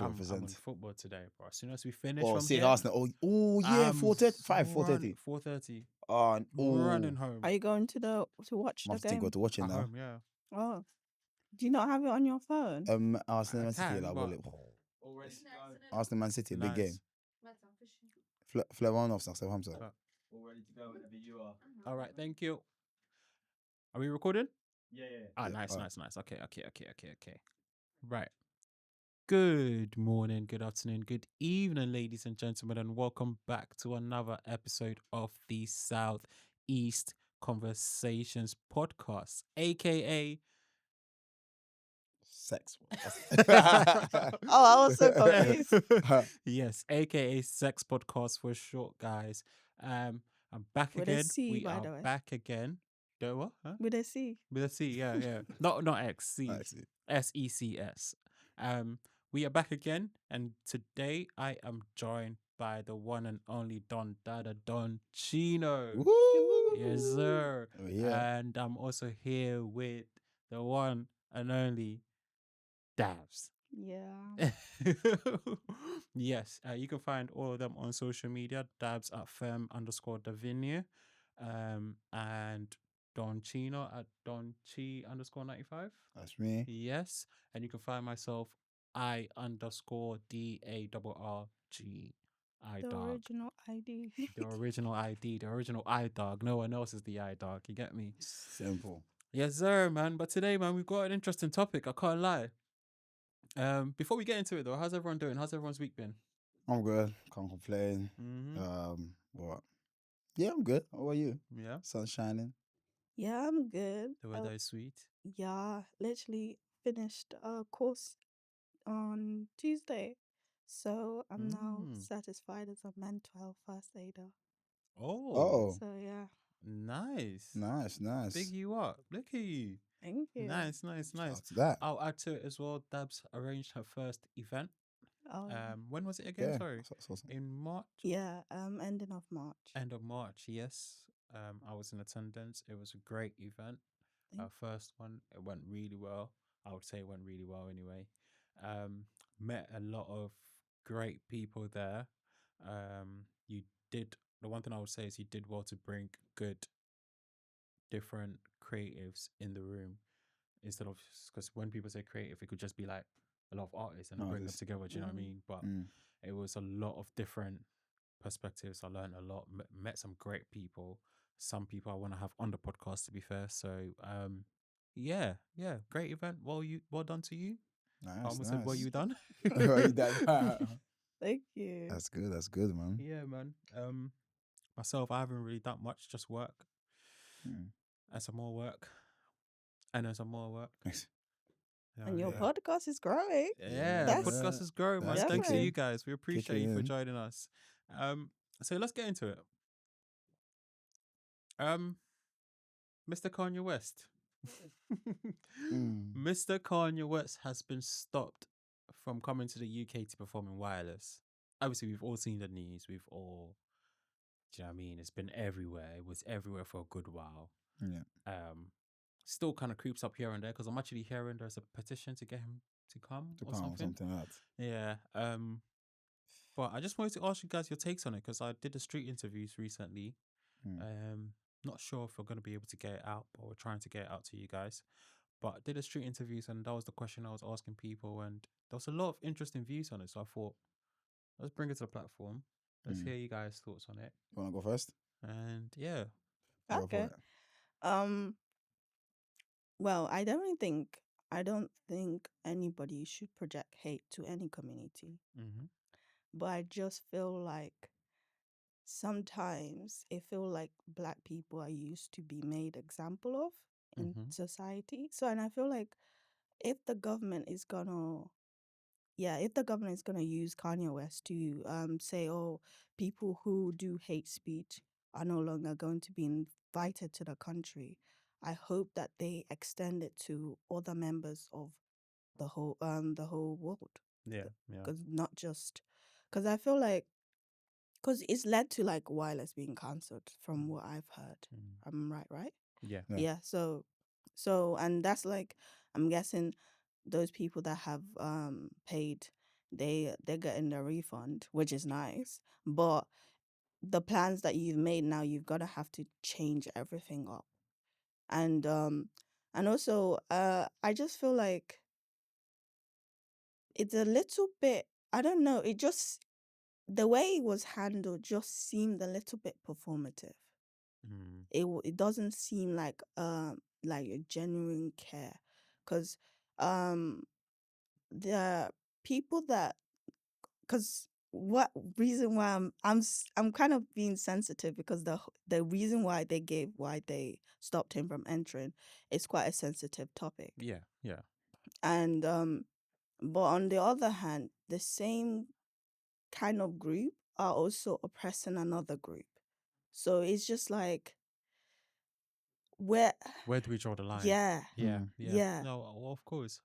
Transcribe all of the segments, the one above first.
I'm on 2%. football today, bro. As soon as we finish Oh, from see, here, Arsenal. Oh, yeah, I'm 4:35, run 4:30. 4:30, Oh, running home. Are you going to watch I the have to think what game? to watch it At now. home, yeah. Oh, do you not have it on your phone? Arsenal I Man City, can, like, but well, Arsenal Man City, big game. nice. Fleurant off, Southampton. But- All right, thank you. Are we recording? Ah, Yeah, nice, alright. nice. Okay. Right. Good morning, good afternoon, good evening, ladies and gentlemen, and welcome back to another episode of the South East Conversations podcast, aka Sex. Oh, I was so confused. yes, aka Sex Podcast for short, guys. I'm back With a again. C, We by are the way. back again. The what? Huh? With a C. With a C, yeah. Not X, C. I see. SECS. We are back again, and today I am joined by the one and only Don Dada Don Chino. Woo! Yes, sir. Oh, yeah. And I'm also here with the one and only Dabs. Yeah. Yes, you can find all of them on social media. Dabs at firm_Davinia, and Don Chino at Don_Chi_95. That's me. Yes, and you can find myself I_DARRG The iDog. original ID. The original ID, the original iDog. No one else is the iDog. You get me? Simple. Yes, sir, man. But today, man, we've got an interesting topic. I can't lie. Before we get into it, though, how's everyone doing? How's everyone's week been? I'm good. Can't complain. What? Yeah, I'm good. How are you? Yeah, Sun shining. Yeah, I'm good. the weather is sweet. Yeah, literally finished a course on Tuesday. So I'm now Mm. satisfied as a mental health first aider. Oh, Oh, So yeah, nice. nice. Big you up. Look at you. thank you. Nice. Shout out to that. I'll add to it as well. Dabs arranged her first event. Oh, When was it again? Yeah. Sorry, So- in March. yeah. Ending of March. End of March. Yes. I was in attendance. It was a great event. Our first one. It went really well. I would say it went really well anyway. Met a lot of great people there. You did the one thing I would say is you did well to bring good different creatives in the room instead of, because when people say creative, it could just be like a lot of artists and bring them together. Do you know what I mean? But it was a lot of different perspectives. I learned a lot, met some great people. Some people I want to have on the podcast, to be fair. So, yeah, great event. Well done to you. I Nice. almost said, well, you done? Well, you done. Thank you. That's good, man. Yeah, man. Myself, I haven't really done much, just work. And some more work. And then some more work. And your podcast is growing. Yeah, That's- podcast is growing, man. that's Thanks to kicking. you guys. We appreciate you for in. joining us. So let's get into it. Mr. Kanye West. Mr. Kanye West has been stopped from coming to the UK to perform in Wireless. Obviously, we've all seen the news. We've all, do you know what I mean? It's been everywhere. It was everywhere for a good while. Yeah. Still kind of creeps up here and there because I'm actually hearing there's a petition to get him to come or something. Like that. Yeah. But I just wanted to ask you guys your takes on it because I did the street interviews recently. Not sure if we're going to be able to get it out, but we're trying to get it out to you guys. But I did the street interviews and that was the question I was asking people, and there was a lot of interesting views on it. So I thought, let's bring it to the platform. Let's hear you guys' thoughts on it. You want to go first? And yeah. Go for Okay. it. Well, I don't think anybody should project hate to any community. Mm-hmm. But I just feel like sometimes I feel like black people are used to be made example of in society. So, and I feel like if the government is gonna use Kanye West to say, oh, people who do hate speech are no longer going to be invited to the country, I hope that they extend it to other members of the whole world. Yeah. Because I feel like because it's led to like Wireless being cancelled from what I've heard. I'm right? Yeah. Yeah. So and that's like, I'm guessing those people that have paid they're getting their refund, which is nice. But the plans that you've made now, you've got to have to change everything up. And also I just feel like it's a little bit, I don't know, it just, the way it was handled just seemed a little bit performative. Mm. It doesn't seem like a genuine care, because um the people that, because what reason why I'm kind of being sensitive, because the reason why they stopped him from entering is quite a sensitive topic. Yeah, yeah. And but on the other hand, the same kind of group are also oppressing another group. So it's just like, where, Where do we draw the line? yeah, Yeah, Mm. yeah. yeah. No, well, of course.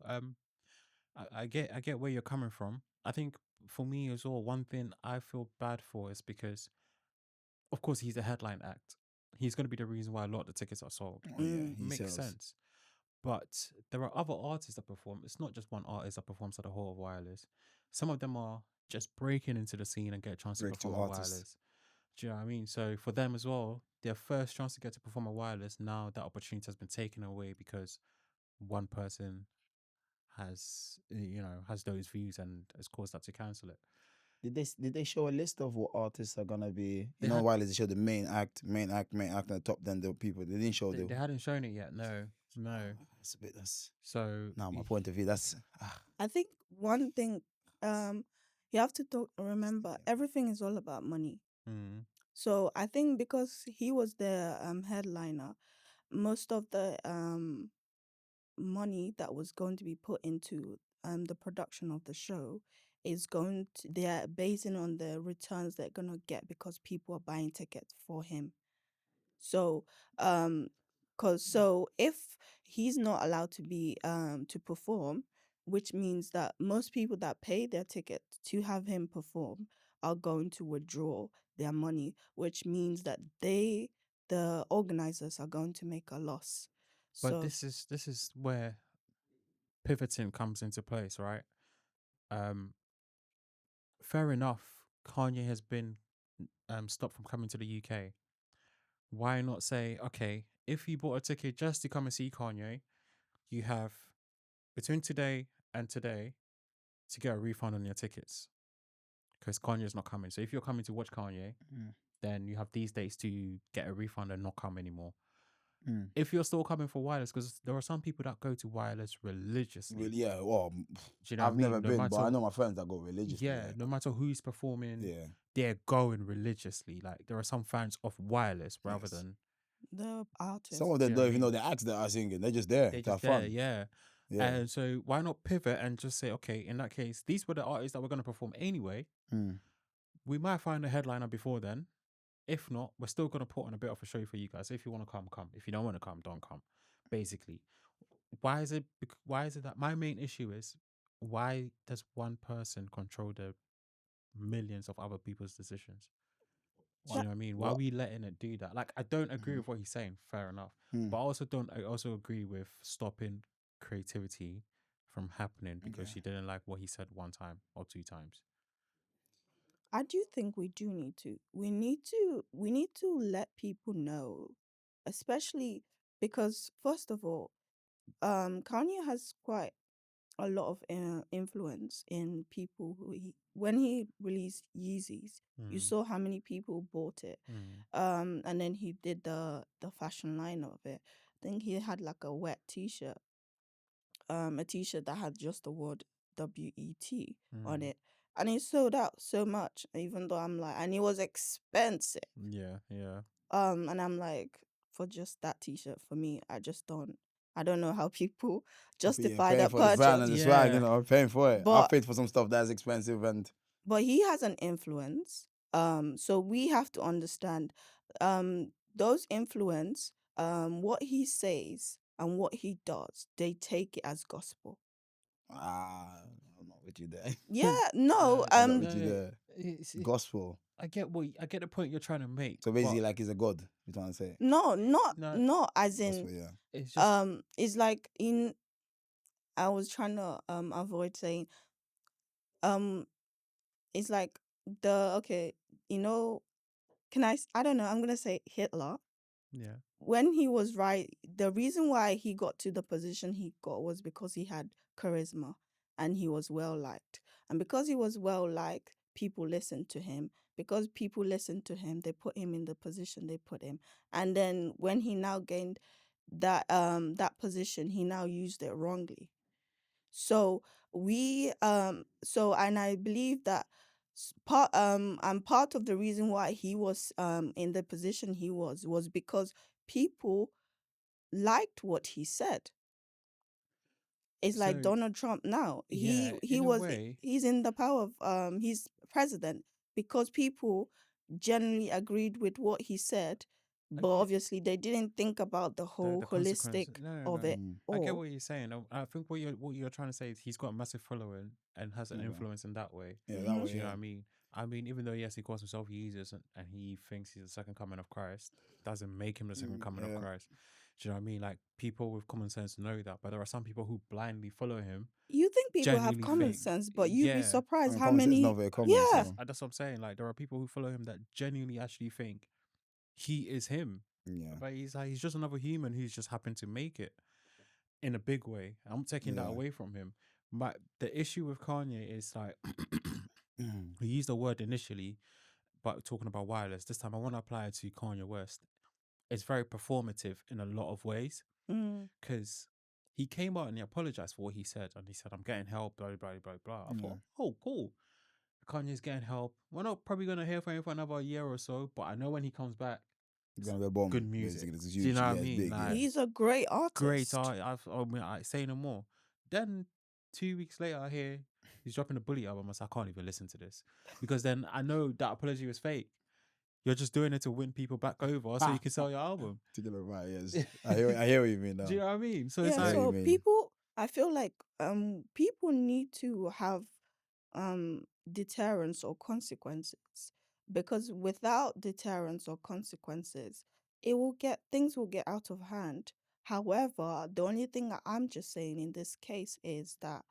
I get where you're coming from. I think for me as well, one thing I feel bad for is because, of course, he's the headline act. He's going to be the reason why a lot of the tickets are sold. Oh yeah, Mm, he Makes sells. sense. But there are other artists that perform. It's not just one artist that performs at the whole of Wireless. Some of them are just breaking into the scene and get a chance to Breakthrough perform at artists. Wireless. Do you know what I mean? So for them as well, their first chance to get to perform at Wireless, now that opportunity has been taken away because one person has those views and has caused that to cancel it. Did they show a list of what artists are gonna be? They You know, had while they show the main act, at the top, then the people. They didn't show the. they hadn't shown it yet. No, no. That's a bit. That's So now my point of view. That's I think one thing, um you have to remember, everything is all about money. mm, So I think because he was the headliner, most of the money that was going to be put into the production of the show is going to, they're basing on the returns they're gonna get because people are buying tickets for him. So um so if he's not allowed to be to perform, which means that most people that pay their ticket to have him perform are going to withdraw their money, which means that the organizers are going to make a loss. but So this is where pivoting comes into place, right? Um, Fair enough. Kanye has been stopped from coming to the UK. Why not say, okay, if you bought a ticket just to come and see Kanye, you have between today and today to get a refund on your tickets because Kanye's not coming. So if you're coming to watch Kanye, mm, then you have these dates to get a refund and not come anymore. mm. If you're still coming for Wireless, because there are some people that go to Wireless religiously. Really, yeah. Well, Do you know what I I've never mean? No been, but I matter, know my friends that go religiously. yeah, Like, no matter who's performing, yeah, they're going religiously. Like there are some fans of Wireless rather yes. than, the Some artist. of do them you know what don't I even know mean? the acts that are singing. They're just there They're to have just there, fun. yeah. Yeah. And so why not pivot and just say, okay, in that case, these were the artists that were going to perform anyway. Mm. We might find a headliner before then. If not, we're still going to put on a bit of a show for you guys. If you want to come, come. If you don't want to come, don't come. Basically, why is it that my main issue is why does one person control the millions of other people's decisions? Do What? you know what I mean? Why are What? we letting it do that? Like, I don't agree Mhm. with what he's saying. Fair enough, Mm. but I also don't. I also agree with stopping creativity from happening because Okay. she didn't like what he said one time or two times. I do think we do need to. We need to let people know, especially because first of all, Kanye has quite a lot of influence in people who when he released Yeezys, you Mm, saw how many people bought it. mm, And then he did the fashion line of it. I think he had like a wet t-shirt, a t-shirt that had just the word WET on mm. it. And it sold out so much, even though I'm like, and it was expensive. Yeah, yeah. And I'm like, for just that t-shirt, for me, I don't know how people You're justify paying that for the brand purchase. and the swag, Yeah, I'm paying for it. I've But paid for some stuff that's expensive and he has an influence. So we have to understand those influence, what he says and what he does, they take it as gospel. I'm not with you there. Yeah, no, I'm not no, with you no. there. It's Gospel. I get the point you're trying to make, So but basically, like he's a god. You're trying to say no, no, not as in gospel, yeah. it's just it's like in, I was trying to avoid saying um it's like you know, I don't know, I'm gonna say Hitler. Yeah. When he was right, the reason why he got to the position he got was because he had charisma and he was well liked. And because he was well liked, people listened to him. Because people listened to him, they put him in the position they put him. And then when he now gained that position, he now used it wrongly. So and I believe that part of the reason why he was in the position he was because people liked what he said. It's like So Donald Trump now. yeah, in a way, He's in the power of he's president because people generally agreed with what he said, I but get obviously they didn't think about the whole the holistic consequences. No, no, of no. it Mm. I get all. what you're saying. I think what you're trying to say is he's got a massive following and has an Okay. influence in that way. Yeah, that Mm-hmm. way. Do you know Yeah. what I mean? I mean, even though yes, he calls himself Jesus and he thinks he's the second coming of Christ, doesn't make him the second coming of Yeah. Christ. Do you know what I mean? Like people with common sense know that, but there are some people who blindly follow him, You think people have genuinely common think, sense, but you'd be yeah. I surprised mean, how common sense is not many. very common. Yeah. So That's what I'm saying. Like there are people who follow him that genuinely actually think he is him, yeah, but he's just another human who's just happened to make it in a big way. I'm taking that yeah. away from him. But the issue with Kanye is like Mm. he used the word initially, but talking about wireless. This time I want to apply it to Kanye West. It's very performative in a lot of ways Mm. because he came out and he apologized for what he said, and he said, "I'm getting help." Blah blah blah blah. I Yeah. thought, oh, cool. Kanye's getting help. We're not probably gonna hear from him for another year or so, but I know when he comes back, It's gonna be a bomb. good music. Basically, it's Do you huge. know what I Yeah, it's mean? big. Yeah. Like He's a great great artist. art. I say no more. Then 2 weeks later, I hear he's dropping a Bully album. I said, I can't even listen to this because then I know that apology was fake. You're just doing it to win people back over so you can sell your album. To get it right. Yes. I hear what you mean now. Do you know what I mean? So it's Yeah, I hear like, what you so mean. people, I feel like people need to have deterrence or consequences, because without deterrence or consequences, things will get out of hand. However, the only thing that I'm just saying in this case is that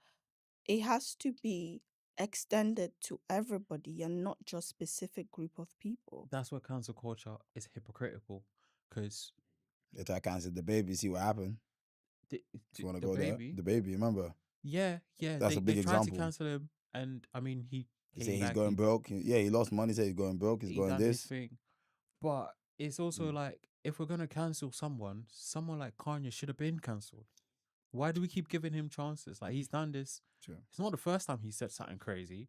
it has to be extended to everybody and not just specific group of people. that's where cancel culture is hypocritical because They try to cancel the baby. See what happened. the, If you want to the go there, baby, the baby. Remember, yeah, that's a they big tried to example. cancel him, and I mean, he He say came he's back, going broke. Yeah, he lost money. He said he's going broke. He's he going done his this. thing. But it's also Mm. like if we're gonna cancel someone like Kanye should have been cancelled. Why do we keep giving him chances? Like he's done this. Sure. It's not the first time he said something crazy.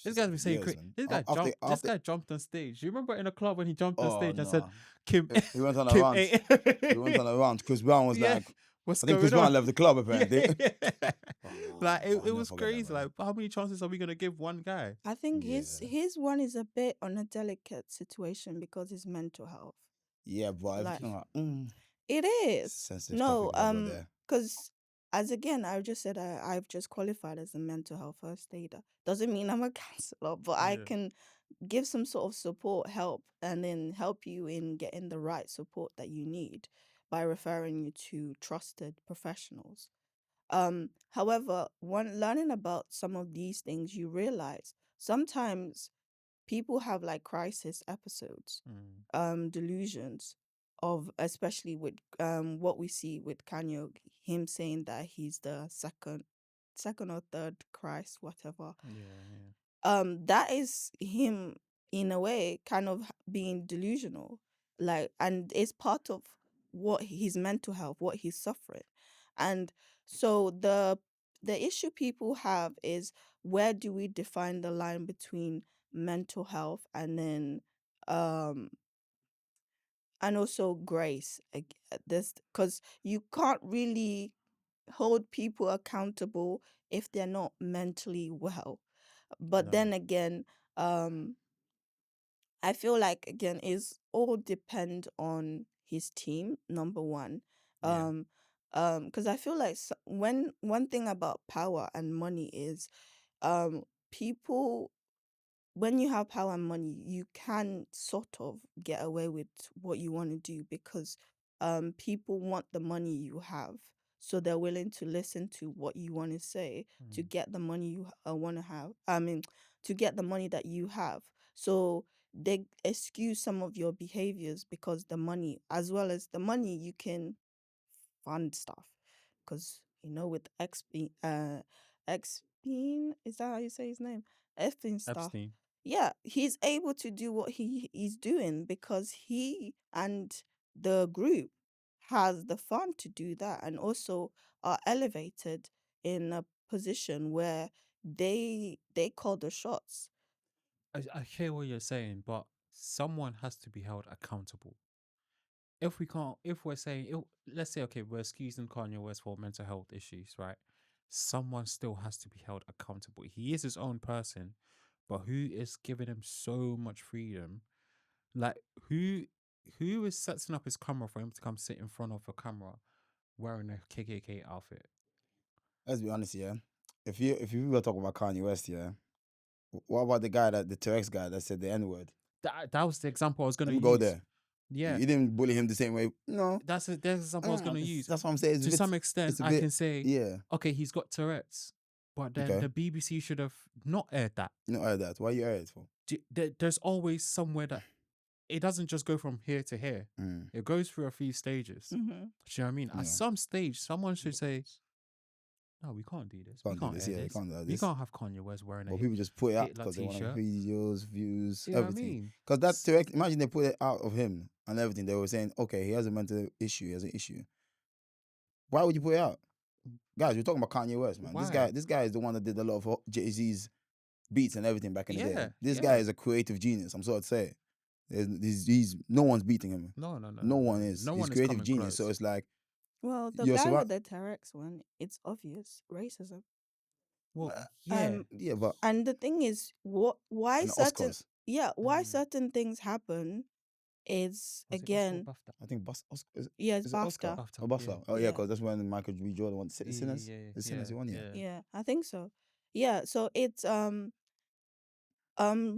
This guy's been saying Yes, crazy. man. This guy After, jumped. This guy jumped on stage. You remember in a club when he jumped on oh stage and said, no, "Kim, he went on a Kim rant. ain't." He went on a rant. Chris Brown was Yeah, like, what's I think Chris going Brown on? left the club Yeah, apparently. like I'll it never was forget that, crazy. man. Like how many chances are we gonna give one guy? I think Yeah. his one is a bit on a delicate situation because his mental health. Yeah, but Like, everything like, it is. sensitive No, topic you got there. because as again, I just said I've just qualified as a mental health first aider. Doesn't mean I'm a counselor, but I Yeah. can give some sort of support, help, and then help you in getting the right support that you need by referring you to trusted professionals. However, when learning about some of these things, you realize sometimes people have like crisis episodes, delusions of, especially with what we see with Kanye, him saying that he's the second or third Christ, whatever. Yeah. That is him in a way kind of being delusional, like, and it's part of what his mental health, what he's suffering. And so the issue people have is, where do we define the line between mental health and then um and also grace, this, because you can't really hold people accountable if they're not mentally well. But No. then again, I feel like again is all depend on his team, number one. Yeah. Because I feel like when one thing about power and money is, people, when you have power and money, you can sort of get away with what you want to do because people want the money you have. so they're willing to listen to what you want to say to get the money you want to have. I mean, to get the money that you have. So they excuse some of your behaviors because the money, as well as the money, you can fund stuff. Because with Xpeen, is that how you say his name? Epstein stuff. Epstein. Yeah, he's able to do what he's doing because he and the group has the fund to do that, and also are elevated in a position where they call the shots. I hear what you're saying, but someone has to be held accountable. If we can't, if we're saying, let's say, okay, we're excusing Kanye West for mental health issues, right? Someone still has to be held accountable. He is his own person, but who is giving him so much freedom? Like, who is setting up his camera for him to come sit in front of a camera wearing a KKK outfit? Let's be honest, yeah. If you were talking about Kanye West, yeah, what about the T-Rex guy that said the N word? That was the example I was Let gonna me go use. there. Yeah, You didn't bully him the same way. No, that's the example I was gonna use. that's what I'm saying. It's To a bit, some extent, it's a I bit, can say, yeah. okay, he's got Tourette's, but then Okay, the BBC should have not aired that. no, air that. Why you air it for? There's always somewhere that it doesn't just go from here to here. Mm, It goes through a few stages. Mm-hmm. Do you know what I mean? At yeah. some stage, someone should say, "No, we can't do this. We Can't do can't this. air Yeah, you this. can't do We this. can't have Kanye West wearing a But people just put it out Hitler because they want t-shirt." videos, views, Do you know what I everything. mean? Because that T-Rex, imagine they put it out of him and everything. They were saying, okay, he has a mental issue. He has an issue. Why would you put it out? Guys, we're talking about Kanye West, man. Why? This guy is the one that did a lot of Jay-Z's beats and everything back in the day. Yeah, This yeah. guy is a creative genius. I'm sorry to say. He's no one's beating him. No, no, no, No no, no, one no. is. No He's one is creative coming genius. So close. it's like Well, the you're guy surrounded. with the T-Rex one, it's obvious racism. Well, Uh, yeah. Yeah, but And the thing is, why and the certain Oscars. why Mm. certain things happen is, Was it Oscar or again, BAFTA? I think Oscar, yeah, it's is it Oscar? BAFTA. BAFTA. Oh, Yeah. BAFTA. Oh yeah, Yeah, because that's when Michael B. Jordan won Yeah, Sinners. yeah, The yeah, Sinners he won, yeah. yeah. yeah, I think so. Yeah, so it's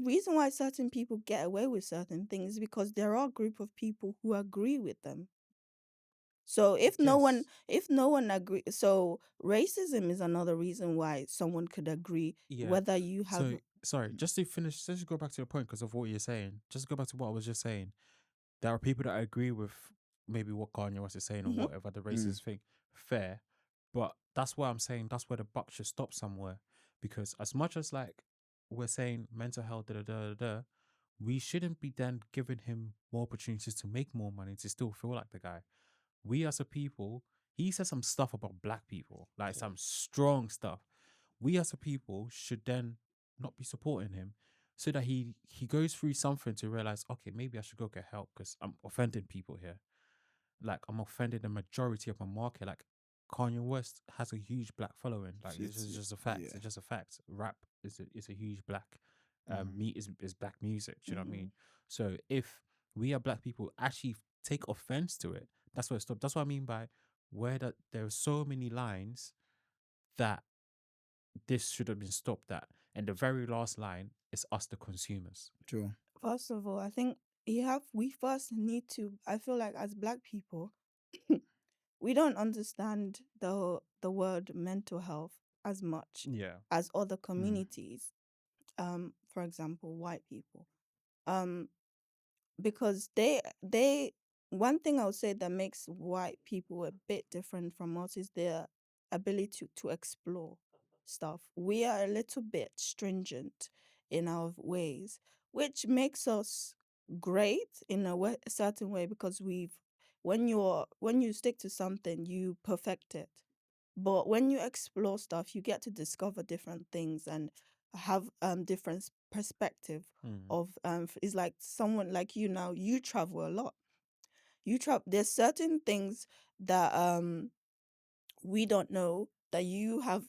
reason why certain people get away with certain things is because there are a group of people who agree with them. So Yes. if no one agree, so racism is another reason why someone could agree, Yeah. whether you have. So sorry, just to finish, just to go back to the point because of what you're saying. Just go back to what I was just saying. There are people that agree with maybe what Kanye West is saying or Mhm. whatever the racist thing. Fair, but that's why I'm saying that's where the buck should stop somewhere. Because as much as like we're saying mental health, da da da da, da, we shouldn't be then giving him more opportunities to make more money to still feel like the guy. We as a people, he said some stuff about black people, like some strong stuff. We as a people should then not be supporting him so that he goes through something to realize, okay, maybe I should go get help because I'm offending people here. Like I'm offending the majority of my market. Like Kanye West has a huge black following. Like this is just a fact. Yeah. It's just a fact. Rap is a huge black Mhm. meat is black music. Do you know what I mean? Mhm. So if we are black people actually take offense to it, that's where it stops. That's what I mean by where that there are so many lines that this should have been stopped at. And the very last line is us the consumers. True. First of all, I think we first need to, I feel like as black people, we don't understand the word mental health as much Yeah. as other Mm. communities. For example, white people. Um, because they one thing I would say that makes white people a bit different from us is their ability to explore stuff. We are a little bit stringent in our ways, which makes us great in a certain way because when you stick to something, you perfect it. But when you explore stuff, you get to discover different things and have different perspective Mm. of is like someone like you now, you travel a lot. You travel, there's certain things that we don't know that you have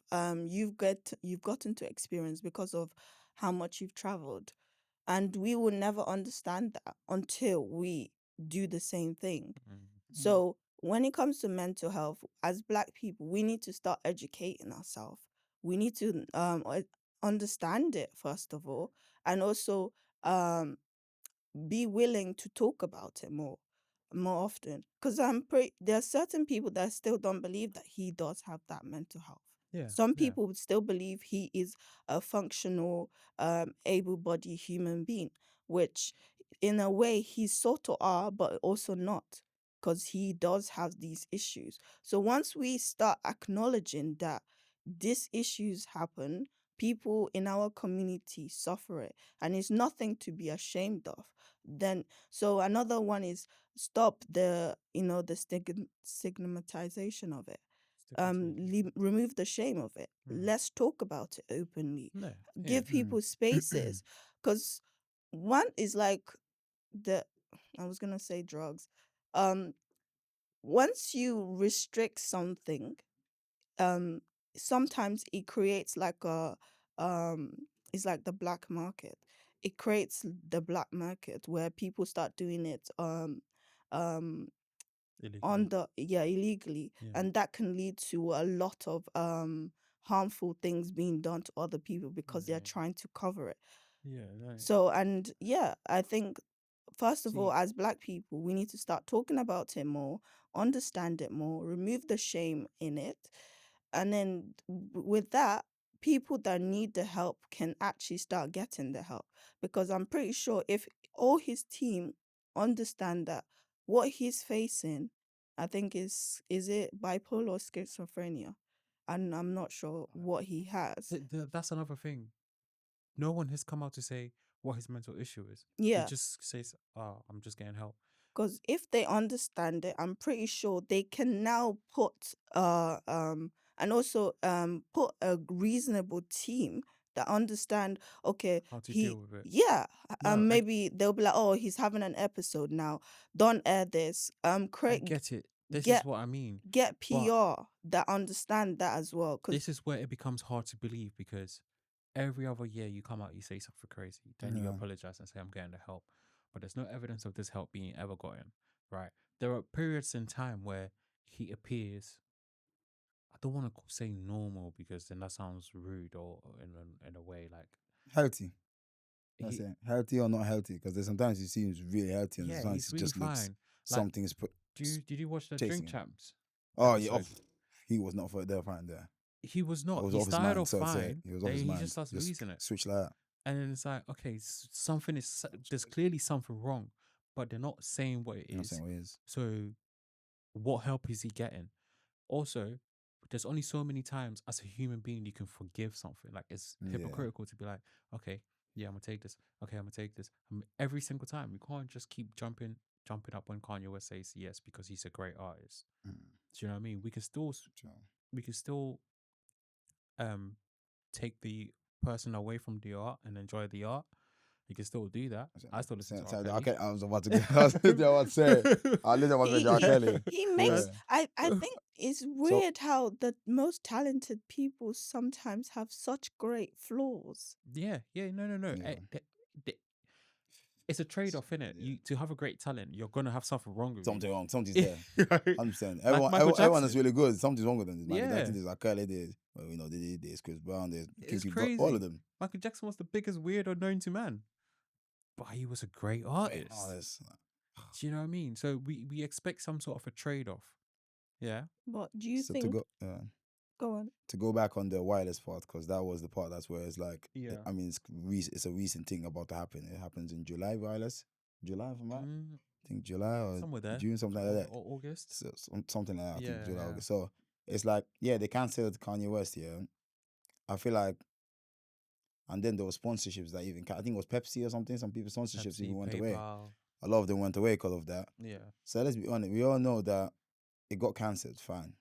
you've gotten to experience because of how much you've traveled, and we will never understand that until we do the same thing. Mm. So when it comes to mental health, as black people, we need to start educating ourselves. We need to understand it first of all, and also um, be willing to talk about it more. more often, because there are certain people that still don't believe that he does have that mental health. Yeah. Some Yeah. people would still believe he is a functional, able-bodied human being, which in a way he sort of are, but also not, because he does have these issues. So once we start acknowledging that these issues happen, people in our community suffer it, and it's nothing to be ashamed of. Then, so another one is stop the the stigmatization of it. Stigmatization. Remove the shame of it. Mm. Let's talk about it openly. No. Yeah. Give people spaces, because one is like the I was gonna say drugs. Um, Once you restrict something, um sometimes it creates like a um it's like the black market. It creates the black market where people start doing it um Illegally. on the illegally, Yeah. and that can lead to a lot of harmful things being done to other people because they're Yeah. trying to cover it. Yeah. No. So, and yeah, I think first of all, See. as black people, we need to start talking about it more, understand it more, remove the shame in it. And then with that, people that need the help can actually start getting the help. Because I'm pretty sure if all his team understand that what he's facing, I think is it bipolar or schizophrenia? And I'm not sure what he has. That's another thing. No one has come out to say what his mental issue is. He Yeah. just says, "Oh, I'm just getting help." Because if they understand it, I'm pretty sure they can now put and also put a reasonable team that understand, okay, How to he deal with it. yeah, No, maybe they'll be like, oh, he's having an episode now, don't air this, I create get it. This is get what I mean. get But PR that understand that as well. Because this is where it becomes hard to believe because every other year you come out, you say something crazy, then you Yeah. apologize and say, I'm getting the help. But there's no evidence of this help being ever gotten, right? There are periods in time where he appears, I don't want to say normal because then that sounds rude or in a way like Healthy. That's he, it. Healthy or not healthy? Because there's sometimes he seems really healthy, and yeah, sometimes he's he really just looks fine. Like, something's did you watch the Drink chasing him. Champs Oh yeah, episode? he was not for there fine there. He was He not. was He off his started mind, off so to say. fine, He was off then his he mind. just starts Just losing it. switch like that. And then it's like, okay, something is, there's clearly something wrong, but they're not saying what it I'm not is. saying what it is. So, what help is he getting? Also, there's only so many times as a human being you can forgive something. Like, it's Yeah. hypocritical to be like, okay, yeah, I'm gonna take this. Okay, I'm gonna take this. Every single time, we can't just keep jumping up when Kanye West says yes because he's a great artist. Mm. Do you know what I mean? We can still um take the person away from the art and enjoy the art. You can still do that. I still listen to R. Kelly. Okay, I was about to go. I was about to say. I literally was he with R. he, Kelly. he Yeah. makes I think it's So weird how the most talented people sometimes have such great flaws. Yeah, no. yeah. It's a trade off, innit? Yeah. You to have a great talent, you're gonna have something wrong with Something you. wrong. Something's there. like 100%. like Everyone, Michael everyone is Jackson. really good. Something's wrong with them. Michael Yeah, Jackson, there's R. Kelly, they did this, Chris Brown, there's it's Kiki, all of crazy. them. Michael Jackson was the biggest weirdo known to man, but he was a great Wait, all artist. this. Do you know what I mean? So we expect some sort of a trade off. Yeah, But do you So to think? go, Go on. to go back on the wireless part, because that was the part that's where it's like, yeah. I mean, it's a recent thing about to happen. It happens in July, wireless. July, if I'm right. I think July or Somewhere there, June, something like that. or August. So, something like that. I Yeah, think July, yeah. August. So it's like, yeah, they cancelled Kanye West. Yeah, I feel like, and then there were sponsorships that even, I think it was Pepsi or something. Some people sponsorships Pepsi, even went away. PayPal. A lot of them went away because of that. Yeah, So let's be honest. We all know that it got cancelled. Fine,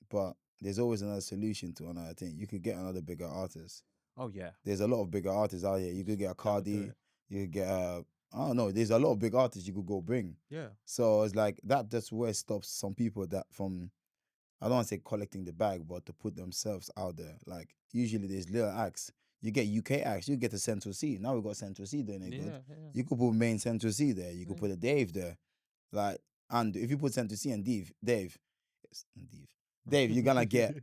but there's always another solution to another thing. You could get another bigger artist. oh yeah. There's a lot of bigger artists out here. You could get a That would do Cardi. it. You could get I don't know. There's a lot of big artists you could go bring. Yeah, So it's like that. That's where it stops some people that from, I don't want to say collecting the bag, but to put themselves out there. Like usually there's little acts. You get UK acts. You get the Central C. Now we got Central C doing it good. yeah. You could put main Central C there. You could Yeah. put a Dave there. Like, and if you put Central C and Dave, you're gonna get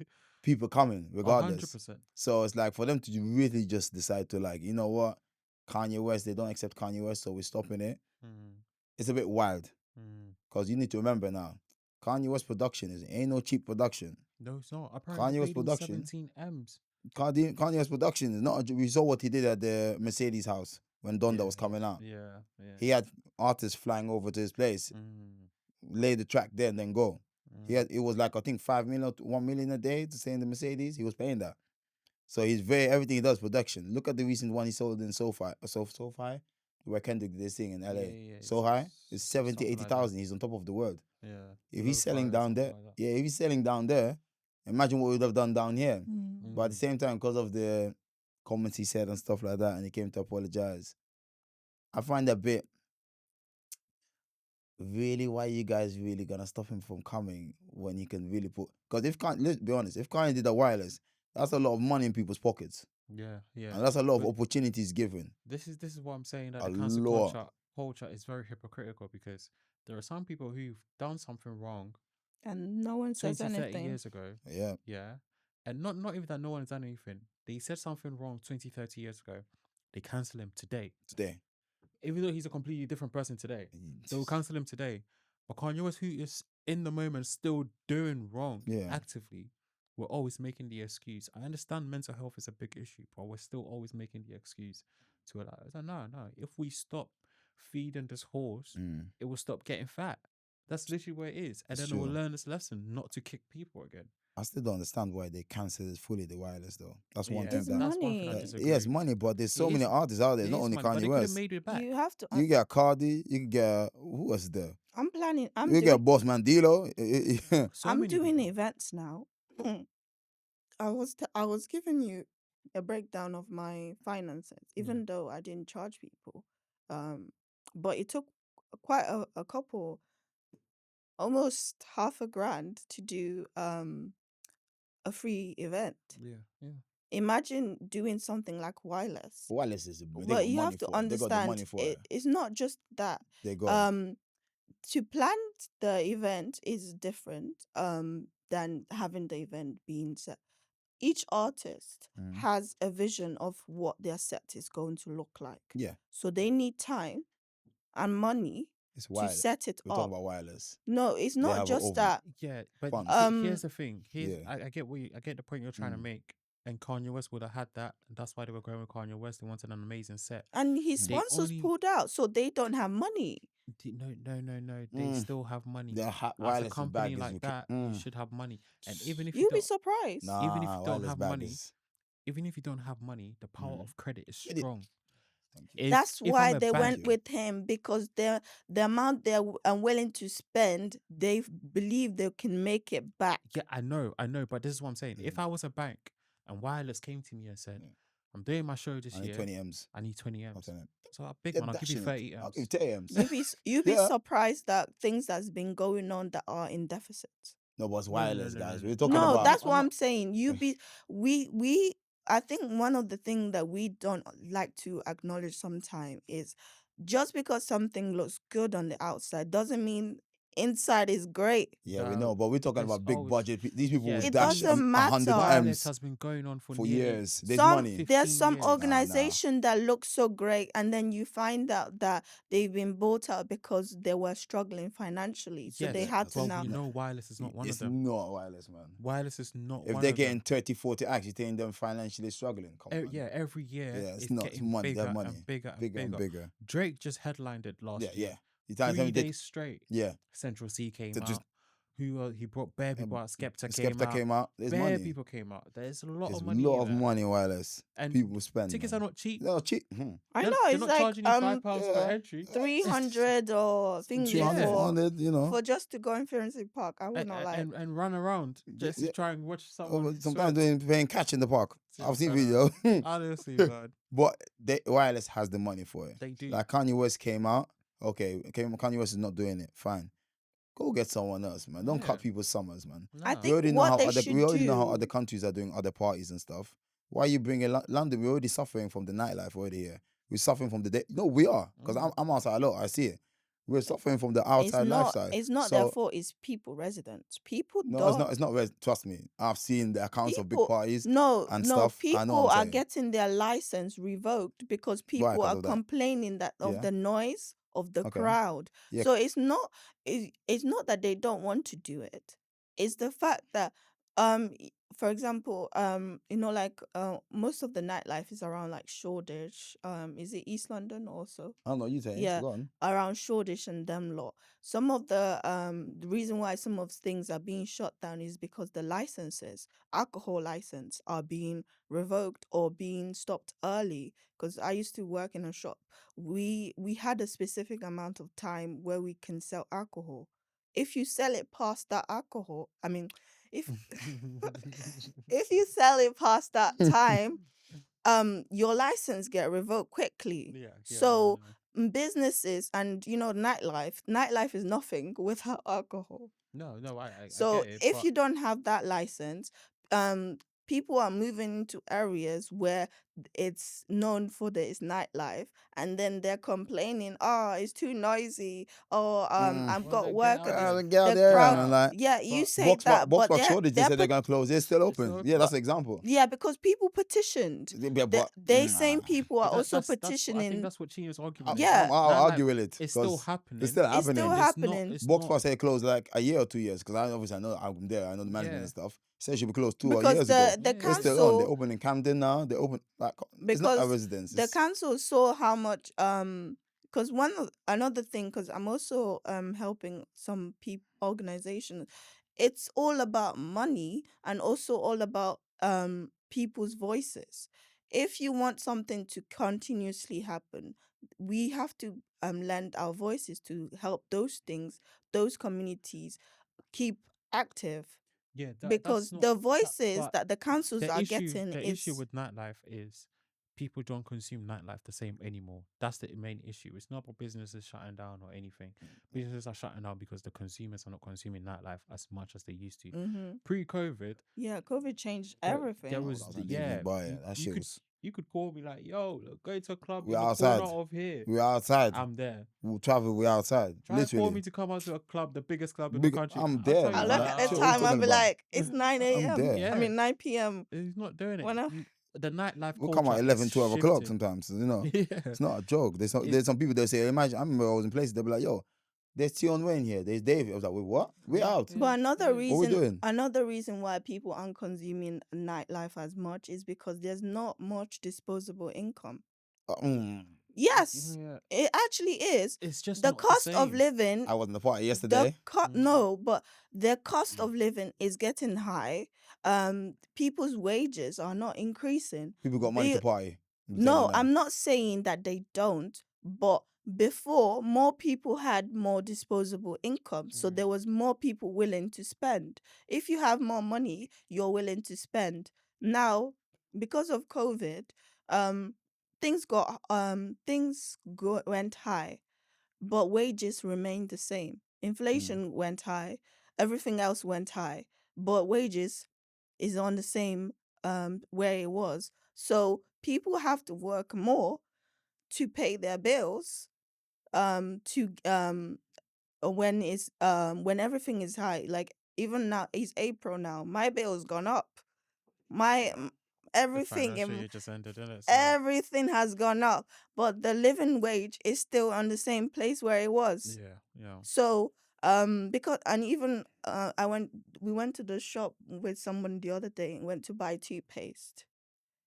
people coming regardless. 100%. So it's like for them to really just decide to like, you know what, Kanye West, they don't accept Kanye West, so we're stopping it. Mm. It's a bit wild. Because you need to remember now, Kanye West production ain't no cheap production. No, it's not. Apparently, Kanye they West paid him production. 17 M's. Kanye West production is not. We saw what he did at the Mercedes house when Donda was coming out. Yeah. He had artists flying over to his place, lay the track there, and then go. It was like I think 5 million, 1 million a day to stay in the Mercedes. He was paying that. So he's everything he does production. Look at the recent one he sold in SoFi, where Kendrick did this thing in LA. So high, it's 70, 80,000. He's on top of the world. Yeah. If he's selling down there, if he's selling down there, imagine what we would have done down here. But at the same time, because of the comments he said and stuff like that, and he came to apologize, I find that bit really, why you guys really gonna stop him from coming when he can really put? Because let's be honest, if Kanye did the wireless, that's a lot of money in people's pockets. Yeah. And that's a lot of opportunities given. This is what I'm saying, that A the cancel lot. culture is very hypocritical, because there are some people who've done something wrong And no one 20, says 30 anything. years ago. Yeah. Yeah. And not even that no one's done anything. They said something wrong 20, 30 years ago. They cancel him today. Even though he's a completely different person today, they will cancel him today. But Kanye West, who is in the moment still doing wrong actively, we're always making the excuse. I understand mental health is a big issue, but we're still always making the excuse to allow it. No. If we stop feeding this horse, it will stop getting fat. That's literally where it is. And then it will learn this lesson not to kick people again. I still don't understand why they cancelled fully the wireless though. That's one thing. It's That's money. one thing I disagree. Yes, money, but there's so many artists out there. Not only Kanye West. Made it back. You have to. You get Cardi. You can get who was there? You get Boss Mandilo. I'm doing events now. I was giving you a breakdown of my finances, even though I didn't charge people. But it took quite a couple, almost $500,000 to do a free event. Yeah. Imagine doing something like wireless. Wireless is but you have to understand it's not just that. They go. To plan the event is different than having the event being set. Each artist has a vision of what their set is going to look like. Yeah. So they need time and money to set it We're up. talking about wireless. No, it's not just that. Yeah, but here's the thing. I get I get the point you're trying to make. And Kanye West would have had that. And that's why they were going with Kanye West. They wanted an amazing set. And his sponsors pulled out, so they don't have money. No. They still have money. As a company like that, you should have money. And even if you'll be surprised. Even if you don't have money, the power of credit is strong. That's why they went with him, because the amount they're willing to spend, they believe they can make it back. Yeah, I know. But this is what I'm saying. If I was a bank and Wireless came to me and said, I'm doing my show this year. I need 20 M's. So I'll give you 30 M's. I'll give 30 M's. You'd be surprised that things that's been going on that are in deficit. No, but it's wireless, guys. We're talking about. No, that's what I'm saying. I think one of the things that we don't like to acknowledge sometimes is just because something looks good on the outside doesn't mean inside is great. Yeah, we know, but we're talking about big budget. These people will it dash doesn't matter. 100 Wireless M's has been going on for years. There's money. There's some organization that looks so great, and then you find out that they've been bought out because they were struggling financially. So they had to now. You know, Wireless is not one of them. It's not Wireless, man. Wireless is not. If they're getting 30, 40 acts, you're telling them financially struggling. Come on. Yeah, every year. Yeah, it's not. It's money. Bigger, Money. And bigger and bigger. Drake just headlined it last year. Yeah. 3 days straight. Yeah. Central C came out. He brought bare people out. Skepta came out. There's money. People came out. There's a lot of money. There's a lot of money, Wireless. And people spend. Tickets are not cheap. They're not cheap. I know, they're it's not like charging you £5 for entry. 300 or things 200, you know, for just to go in Firenze Park. I would not like and run around just to try and watch someone. Sometimes they're playing catch in the park. I've seen videos. Honestly, man. But Wireless has the money for it. They do. Like Kanye West came out. Okay, Kanye West is not doing it. Fine. Go get someone else, man. Don't cut people's summers, man. I think we already know how other countries are doing other parties and stuff. Why are you bringing London? We're already suffering from the nightlife already here. We're suffering from the day. No, we are. Because I'm outside a lot. I see it. We're suffering from the outside lifestyle. It's not their fault. It's people, residents. People no, don't. It's not. Trust me. I've seen the accounts of big parties. And stuff. People are getting their license revoked because people are complaining of the noise of the Okay. crowd. Yeah. So it's not that they don't want to do it. It's the fact that for example, like most of the nightlife is around like Shoreditch. Is it East London also? I don't know. You say. Yeah, Go on. around Shoreditch and them lot. Some of the reason why some of things are being shut down is because the licenses, alcohol license, are being revoked or being stopped early. Because I used to work in a shop. We had a specific amount of time where we can sell alcohol. If you sell it past that alcohol, I mean, if if you sell it past that time, your license get revoked quickly. Yeah, yeah, I So know. businesses and nightlife is nothing without alcohol. No, I So get it, if but you don't have that license, um people are moving into areas where it's known for its nightlife, and then they're complaining, oh, it's too noisy, or Mm. I've well, got then get work out at this, there. Get out the there, Get crowd. and out. like Yeah, you But say that, Box but Box Shortage, they they're said they're gonna close. They're still it's open. still Yeah, open. that's an example. yeah, because people petitioned. Yeah, but They same people are But also I think petitioning. that's what Chino's argument is. Yeah, I'll Nightlife argue with it is still because it's happening. still it's still happening. happening. It's Box not. Box said closed like a year or 2 years because obviously I know I'm there. I know the management Yeah, and stuff. Said it should be closed two Because years ago. the yeah. It's still on. They're council, open in Camden now. They're open like it's not a because residence. the It's council saw how much because another thing, because I'm also helping some people organizations, it's all about money and also all about people's voices. If you want something to continuously happen, we have to lend our voices to help those things, those communities keep active, Yeah, that's because not the that. voices But that the councils are getting the issue is with nightlife is people don't consume nightlife the same anymore. That's the main issue. It's not about businesses shutting down or anything. Businesses are shutting down because the consumers are not consuming nightlife as much as they used to. mm-hmm. Pre-COVID, Yeah, COVID changed there everything. oh, was that was the, I didn't even yeah. buy it. That You shit could was. call me like, yo, look, go to a club We're in the corner outside. of here. We're outside. I'm there. We'll travel. We're outside. Try and call Literally. me to come out to a club, the biggest club in the Big. country. I'm I'll there, tell I you, man. look Like, at the shit, what are you time, I'll talking be about? like, it's 9 I'm a.m. there. I yeah, mean 9 p.m. he's not doing it. When I The nightlife We'll come at culture 11, is 12 o'clock shifting. sometimes. You know, Yeah, it's not a joke. There's it's some people that say, imagine, I remember I was in places, they'll be like, yo, there's Tion Wayne here. There's David. I was like, wait, what? We're yeah, out. yeah, But yeah. What we doing? another reason why people aren't consuming nightlife as much is because there's not much disposable income. Uh, mm. Yes, Yeah. it actually is. It's just The not the cost of same. living, I was in the party the yesterday. Mm. no, but the cost of living is getting high. People's wages are not increasing. People got money Be- to party. I'm telling you no, now. I'm not saying that they don't, but before, more people had more disposable income, so there was more people willing to spend. If you have more money, you're willing to spend. Now, because of COVID, um went high, but wages remained the same. Mm. Inflation went high, everything else went high, but wages is on the same where it was. So people have to work more to pay their bills, to when everything is high. Like even now, it's April now. My bill's gone up. My The everything financial in year just ended, in it? So everything has gone up, but the living wage is still on the same place where it was. yeah, yeah. So because and even we went to the shop with someone the other day and went to buy toothpaste.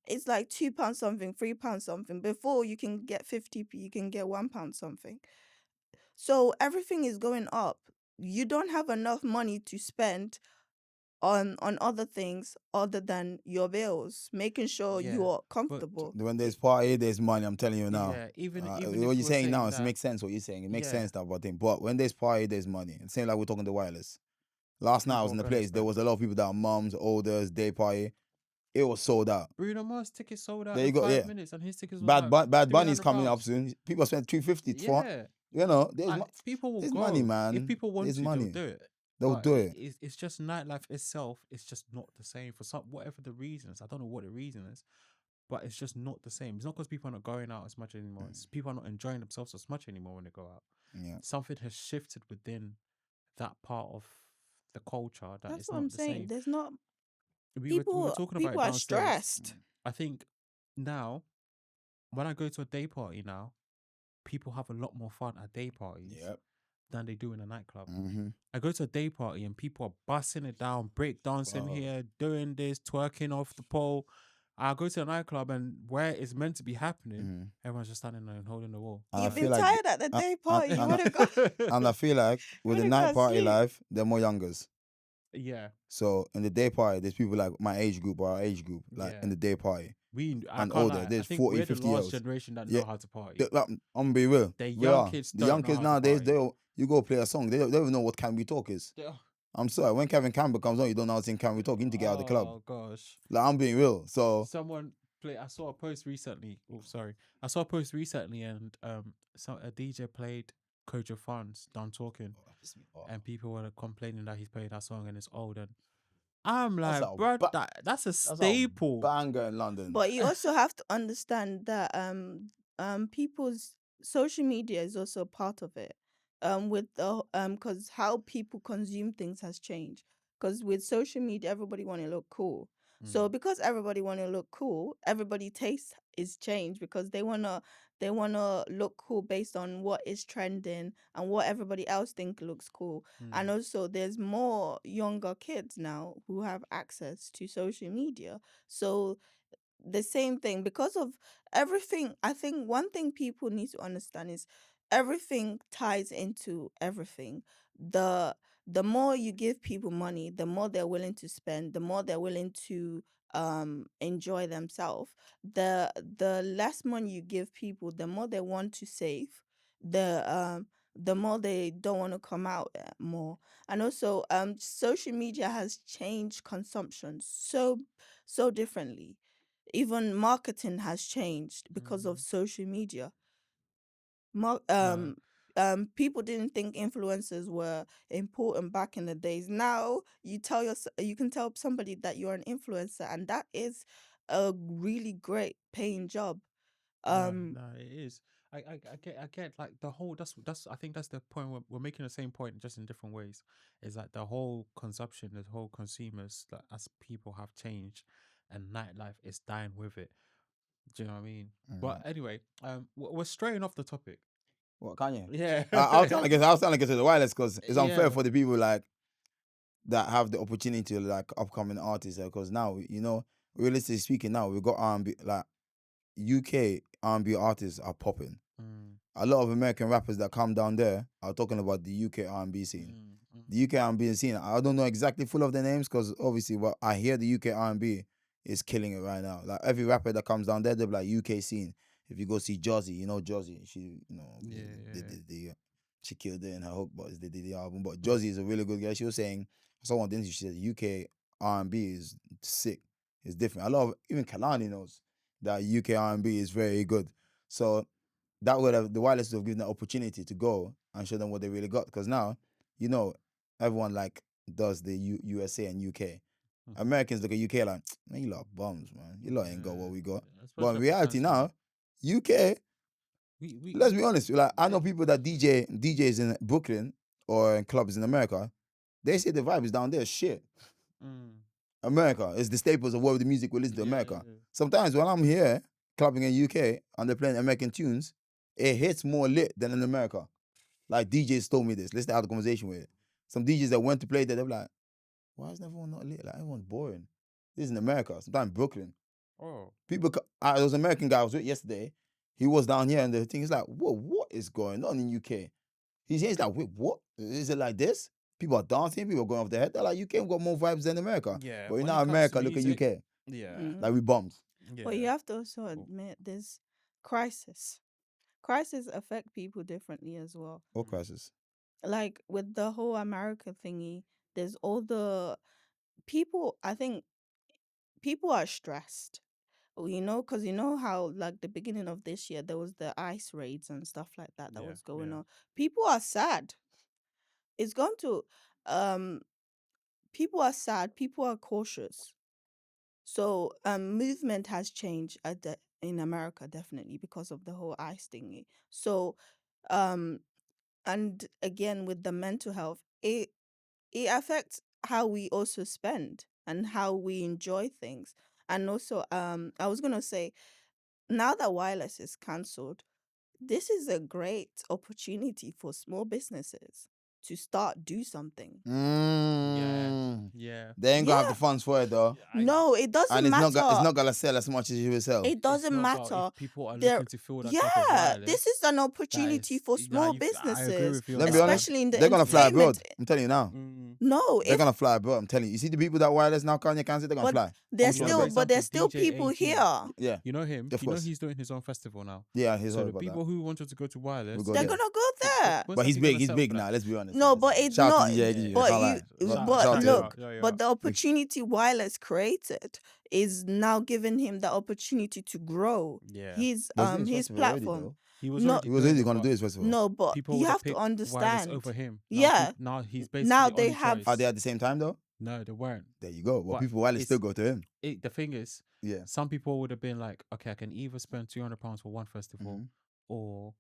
It's like £2 something, £3 something. Before you can get 50p, you can get £1 something. So everything is going up. You don't have enough money to spend on other things other than your bills, making sure Yeah, you're but comfortable. When there's party, there's money. I'm telling you now. yeah, even What if you're you were saying now, saying it that, makes sense. What you're saying, it makes yeah, sense that about thing. But when there's party, there's money. And same like we're talking the wireless. Last night I people was are in the gonna place. There spend was a it. lot of people that are mums, olders, day party. It was sold out. Bruno Mars tickets sold out There you in go. five Yeah, minutes, and his tickets was like Bad three Bunny's hundred coming up pounds. soon. People spend 350 for. Yeah, You know, like people will there's money, go if man. people want There's to, they'll money. do it. They'll But do it. it's just nightlife itself. It's just not the same for some whatever the reasons. I don't know what the reason is, but it's just not the same. It's not because people are not going out as much anymore. It's people are not enjoying themselves as much anymore when they go out. Yeah. Something has shifted within that part of the culture that That's is what I'm not the saying. same. There's not We were talking about people it are downstairs. stressed. I think now when I go to a day party now, people have a lot more fun at day parties Yep. than they do in a nightclub. Mm-hmm. I go to a day party and people are busting it down, break dancing Wow. here, doing this, twerking off the pole. I go to a nightclub and where it's meant to be happening, Mm-hmm. everyone's just standing there and holding the wall. And I You've feel been like, tired at the day party. You want to go? and I feel like with the wanna go night and party sleep? life, they're more youngers. Yeah, So in the day party, there's people like my age group or our age group, like yeah. in the day party, I and can't older. lie. I There's think 40, we're the 50 last years. generation that Yeah. know how to party. I'm gonna be real. The We young are. kids The don't young know kids how to nowadays, party. you go play a song, they don't even know what Can We Talk is. Yeah. I'm sorry, when Kevin Campbell comes on, you don't know how to sing Can We Talk. You need to get out of the club. Oh gosh. Like, I'm being real. So Someone play. I saw a post recently. Oh, sorry. I saw a post recently, and a DJ played Coach of Funds, Done Talking, and people were complaining that he's played that song and it's old. And I'm That's like, a bro, ba- that's a that's a staple. banger in London. But you also have to understand that people's social media is also a part of it. With the because how people consume things has changed. Because with social media, everybody want to look cool. So because everybody want to look cool, everybody taste is changed because they wanna look cool based on what is trending and what everybody else think looks cool. And also there's more younger kids now who have access to social media. So the same thing because of everything. I think one thing people need to understand is everything ties into everything. The more you give people money, the more they're willing to spend, the more they're willing to enjoy themselves. The less money you give people, the more they want to save, the more they don't want to come out more. And also social media has changed consumption so differently. Even marketing has changed because of social media. Mar- No. People didn't think influencers were important back in the days. Now you can tell somebody that you're an influencer, and that is a really great paying job. No, Um, no, it is. I get like the whole. That's. I think that's the point. We're making the same point, just in different ways. Is that the whole consumption, the whole consumers, like as people have changed, and nightlife is dying with it. Do you know what I mean? But anyway, we're straying off the topic. What, Kanye? Yeah, I was trying to get to the wireless because it's unfair yeah. for the people like that have the opportunity to like upcoming artists. Because now, realistically speaking, now we've got R&B, like UK R&B artists are popping. Mm, A lot of American rappers that come down there are talking about the UK R&B scene. The UK R&B scene, I don't know exactly full of the names because obviously, what I hear the UK R&B is killing it right now. Like every rapper that comes down there, they're like UK scene. If you go see Josie, Josie, yeah, she killed it in her hook, but they did the album. But Josie is a really good girl. She was saying, someone didn't. She said UK R&B is sick. It's different. A lot of even Kalani knows that UK R&B is very good. So that would have the wireless would have given the opportunity to go and show them what they really got. Because now, everyone like does the USA and UK. Americans look at UK like, man, you lot bums, man. You lot ain't got what we got. But in Especially reality now, UK, we let's be honest. Like I know people that DJs in Brooklyn or in clubs in America. They say the vibe is down there. Shit. mm, America is the staples of where the music will listen to yeah, America. Sometimes when I'm here clubbing in UK and they're playing American tunes, it hits more lit than in America. Like DJs told me this. Let's have a conversation with it. Some DJs that went to play there, they're like, why is everyone not lit? Like everyone's boring. This is in America, sometimes Brooklyn. Oh, There was an American guy I was with yesterday. He was down here and the thing is like, whoa, what is going on in UK? He's like, wait, what? Is it like this? People are dancing, people are going off their head. They're like, UK got more vibes than America. yeah. But in When it comes to America, look at music, UK. yeah, Like we bums. yeah. but you have to also admit there's crisis. Crisis affect people differently as well. What crisis? Like with the whole America thingy, there's all the people. I think people are stressed. Because you know how like the beginning of this year there was the ICE raids and stuff like that Yeah, was going yeah. on. People are sad. It's going to um people are sad, people are cautious. So movement has changed in America definitely because of the whole ICE thingy. So um and again with the mental health, it affects how we also spend and how we enjoy things. And also I was gonna say, now that wireless is cancelled, this is a great opportunity for small businesses to do something. Yeah. They ain't gonna have Yeah. the funds for it though, No, it doesn't and it's matter. not gonna sell as much as you will sell. It doesn't not, but matter. if people are There, looking to fill that gap of yeah, this is wireless, an that opportunity is, for nah, small I agree businesses, with you Let on me be that one. honest, especially in the they're gonna fly entertainment. abroad. I'm telling you now. Mm. No, They're if gonna fly abroad. I'm telling you. You see the people that wireless now, Kanye cancel, they're gonna but fly. there's You know, Trust for me. still but example, there's still DJ people 18, here. Yeah, you know him. of You know course. he's doing his own festival now. Yeah, he's So all the about that. people who wanted to go to wireless, We'll go They're there. gonna go there. what's But that he's thing big. gonna He's sell big for, now. like, Let's be honest. No, but it's Shout out not. to DJ. I But can't you, lie. but Shout out to look, him. but the opportunity Wireless created is now giving him the opportunity to grow Yeah. his Was doing his his festival already, platform. though. He was No, already He was doing already it, gonna but do his festival. no, but people you would have have to picked wireless understand. over him. Yeah, Now he's basically now the they only have- choice. Are they at the same time though? No, they weren't. There you go. Well, But people wireless still it's- go to him. The thing is, Yeah. some people would have been like, okay, I can either spend £200 for one festival, Mhm. or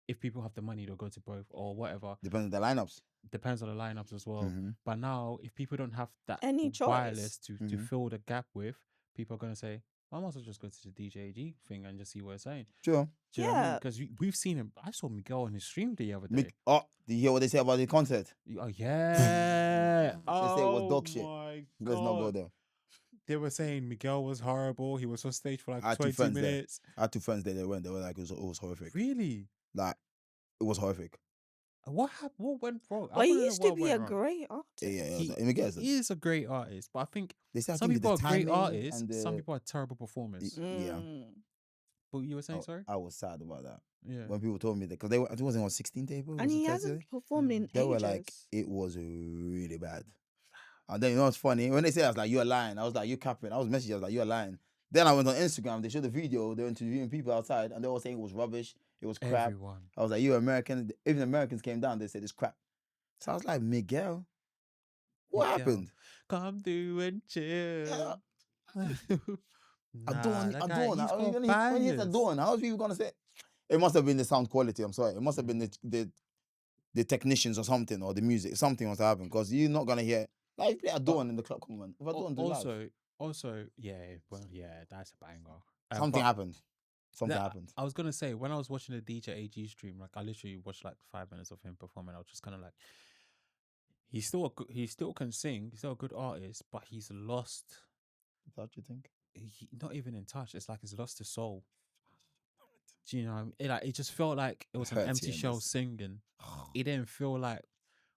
if people have the money, they'll go to both, or whatever. Depends on the lineups. Depends on the lineups as well. Mhm. But now, if people don't have that Any choice. wireless to Mhm. fill the gap with, people are gonna say, I might as well just go to the DJG thing and just see what it's saying. Sure. Do you know what I mean? Yeah. Because we've seen him. I saw Miguel on his stream the other day. Do you hear what they say about the concert? Oh yeah. They say it was Oh dog shit. my Let's not go god. there. They were saying Miguel was horrible. He was on stage for I like had two 20 friends there. minutes. I had two friends there. They went. They were like, it was horrific. Really? Like, it was horrific. What happened? What went wrong? But he wanna know used to what be went a wrong. great artist. Yeah. Miguel's He is a great artist, but I think They say I some think people are the great timing artists. and Some the- people are terrible performers. Yeah. Mm. But you were saying, sorry? I was sad about that Yeah. when people told me that because they were. It wasn't on 16th April. And was it he 30th? hasn't performed in They ages. were like, it was really bad. And then you know what's funny? When they say I was like, you're lying. I was like, you're capping. I was messaging. I was like, you're lying. Then I went on Instagram. They showed the video. They were interviewing people outside, and they were saying it was rubbish. It was crap. Everyone. I was like, you're American. Even Americans came down. They said it's crap. So I was like, Miguel, what Miguel, happened? Come through and chill. Adorn. He's got When he hits bangers. Adorn, how is people gonna say? It must have been the sound quality. I'm sorry. It must have been the technicians or something, or the music. Something must have happened because you're not gonna hear. Like you play Adorn in the club. Come on, if Adorn do live, Also, yeah, well, yeah, that's a banger. something but happened. Something that- happened. I was gonna say when I was watching the DJ AG stream, like I literally watched like 5 minutes of him performing. I was just kind of like, he still can sing. He's still a good artist, but he's lost. Don't you think? Not even in touch. It's like he's lost his soul. Do you know what I mean? It just felt like it was an Hurts empty hearing shell this. singing. It didn't feel like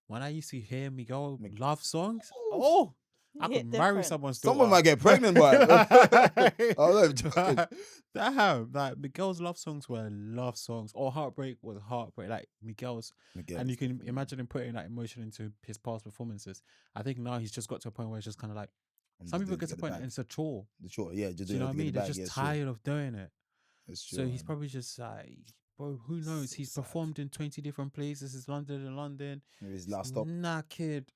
when I used to hear Miguel Mig- love songs. Ooh. Oh, I Hit could marry different. someone's daughter. Someone might get pregnant by it. Oh, no, I'm joking. Damn, like Miguel's love songs were love songs, or heartbreak was heartbreak. Like Miguel's, Miguel and is you can different. imagine him putting that emotion into his past performances. I think now he's just got to a point where it's just kind of like I'm some just people doing get it to a the point bag. and it's a chore. Sure, yeah, just Do you know what I mean? They're Bag. just Yeah, it's true. tired of doing it. It's true. So he's man. probably just like, bro, who knows? So He's sad. performed in 20 different places. It's London and London. Maybe his last stop. Nah, kid.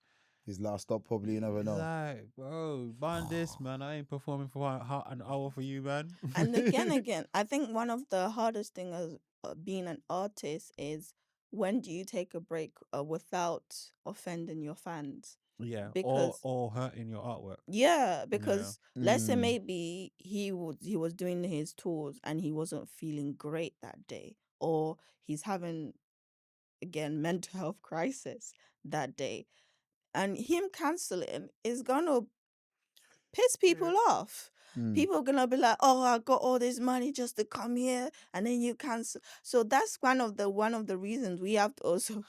His last stop, probably. You never know. Like, bro, man, this man, I ain't performing for an hour for you, man. And again, I think one of the hardest things as being an artist is when do you take a break without offending your fans? Yeah, Because- or hurting your artwork. Yeah, because let's say Mm. maybe he was doing his tours and he wasn't feeling great that day, or he's having again mental health crisis that day, and him canceling is gonna piss people off. Mm. People are gonna be like, "Oh, I got all this money just to come here, and then you cancel." So that's one of the reasons we have to also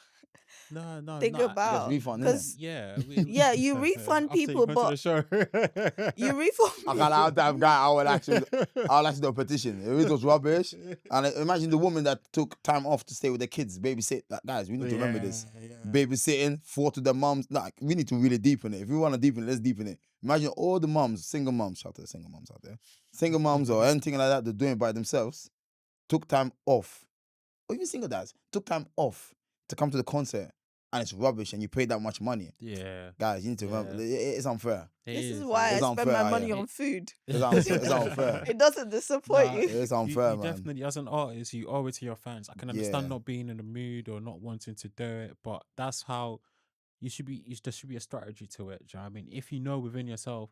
No, think about, refund, innit? because yeah, Yeah, you refund After you people, went to but the show. you refund. I can't have that guy. I would actually do a petition. If it was rubbish, and imagine the woman that took time off to stay with the kids, babysit. Like, guys, we need to remember this. Yeah. Babysitting, 4 to the moms. Like, we need to really deepen it. If we want to deepen it, let's deepen it. Imagine all the moms, single moms, shout out to the single moms out there, single moms or anything like that, they're doing it by themselves, took time off, or even single dads, took time off to come to the concert, and it's rubbish, and you paid that much money. Yeah. Guys, you need to remember, it's unfair. This is why I It's spend unfair, my money yeah. on food. It's unfair. It doesn't disappoint Nah, you. It's unfair, you man. definitely, as an artist, you owe it to your fans. I can understand Yeah. not being in the mood or not wanting to do it, but that's how you should be. There should be a strategy to it. Do you know what I mean? If you know within yourself,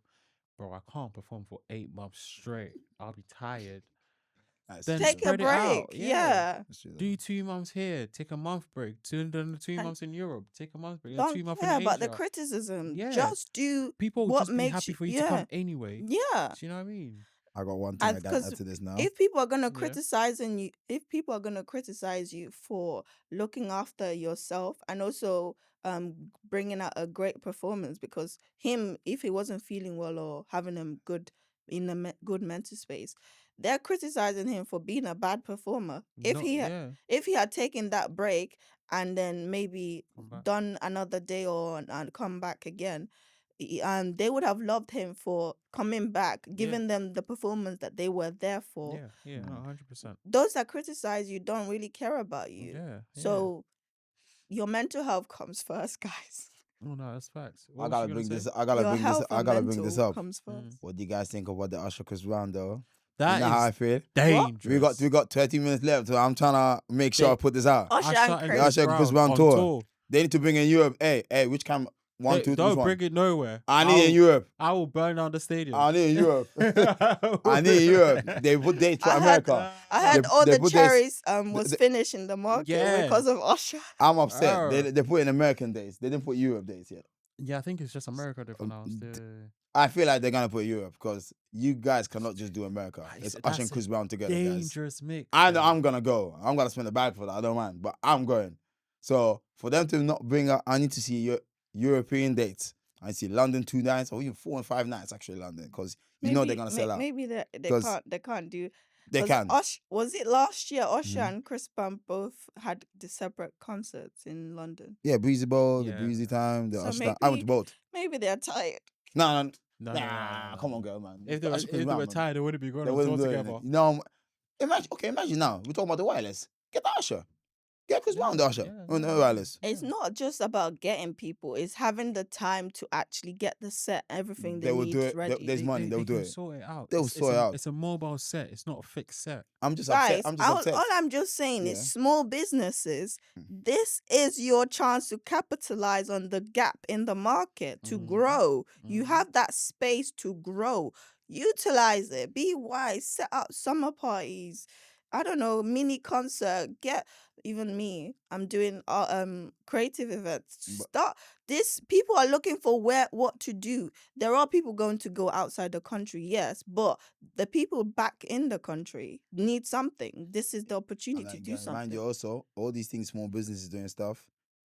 bro, I can't perform for 8 months straight. I'll be tired. then Take a spread it out. break. Yeah. Yeah. Do 2 months here, take a month break. Then 2 months in Europe, take a month break. Then Don't 2 months in care about the Asia. criticism. Yeah. Just do People will what just be makes happy you. for you to come anyway. Yeah. Do you know what I mean? I got one thing I got to Because add to this now. if people are gonna Yeah. criticize you for looking after yourself and also bringing out a great performance, because if he wasn't feeling well or having a good mental space, they're criticizing him for being a bad performer. Yeah. If he had taken that break and then maybe Come back. done another day and come back again, they would have loved him for coming back, giving them the performance that they were there for. Yeah. No, 100%. Those that criticize you don't really care about you. Yeah. So your mental health comes first, guys. Oh no, that's facts. I What gotta was you bring gonna this. say? I gotta Your bring this. health I and gotta bring this mental up. comes first. What do you guys think about the Usher Chris Brown though? That You know how I is feel. dangerous. We got 30 minutes left, so I'm trying to make sure I put this out. Usher Usher and and Chris. Usher and Chris Brown on tour. They need to bring in Europe. Hey, which can one, two, Don't which one? bring it nowhere. I need in Europe. I will burn down the stadium. I need in Europe. I need in Europe. They put dates for America. I heard They- all they the put this- cherries was finished in the market Yeah. because of Usher. I'm upset. Oh. They put in American dates. They didn't put Europe dates yet. Yeah, I think it's just America different now. I feel like they're gonna put Europe because you guys cannot just do America. It's That's Usher and a Chris Brown together, guys. Dangerous mix. I know man. I'm gonna go. I'm gonna spend a bag for that. I don't mind, but I'm going. So for them to not bring up, I need to see European dates. I see London 2 nights or even 4 and 5 nights actually London because know they're gonna sell out. Maybe they 'Cause can't do. They 'cause can. Was it last year? Usher Mhm. and Chris Brown both had the separate concerts in London. Yeah, Breezy Bowl, the Yeah. Breezy Time, the So Usher Time. I went to both. Maybe they're tired. No, No, nah, come on, girl, man. If they were, Usher, Chris if they Brown, were man. tired, they wouldn't be going They on tour wasn't doing together. it. You know, imagine now we're talking about the wireless. Get the Usher. Get Chris Brown the Usher on the wireless. It's not just about getting people; it's having the time to actually get the set, everything They they will need do it. ready. There's money. They'll do can it. sort it out. They'll sort it out. It's a mobile set. It's not a fixed set. I'm just Guys, upset. I'm just upset. all I'm just saying Yeah. is small businesses. Mhm. This is your chance to capitalize on the gap in the market to Mhm. grow. You Mhm. have that space to grow. Utilize it. Be wise. Set up summer parties. I don't know, mini concert. Get even me. I'm doing creative events. But- Start this. People are looking for what to do. There are people going to go outside the country, yes, but the people back in the country need something. This is the opportunity to do something. Mind you, also, all these things, small businesses doing stuff,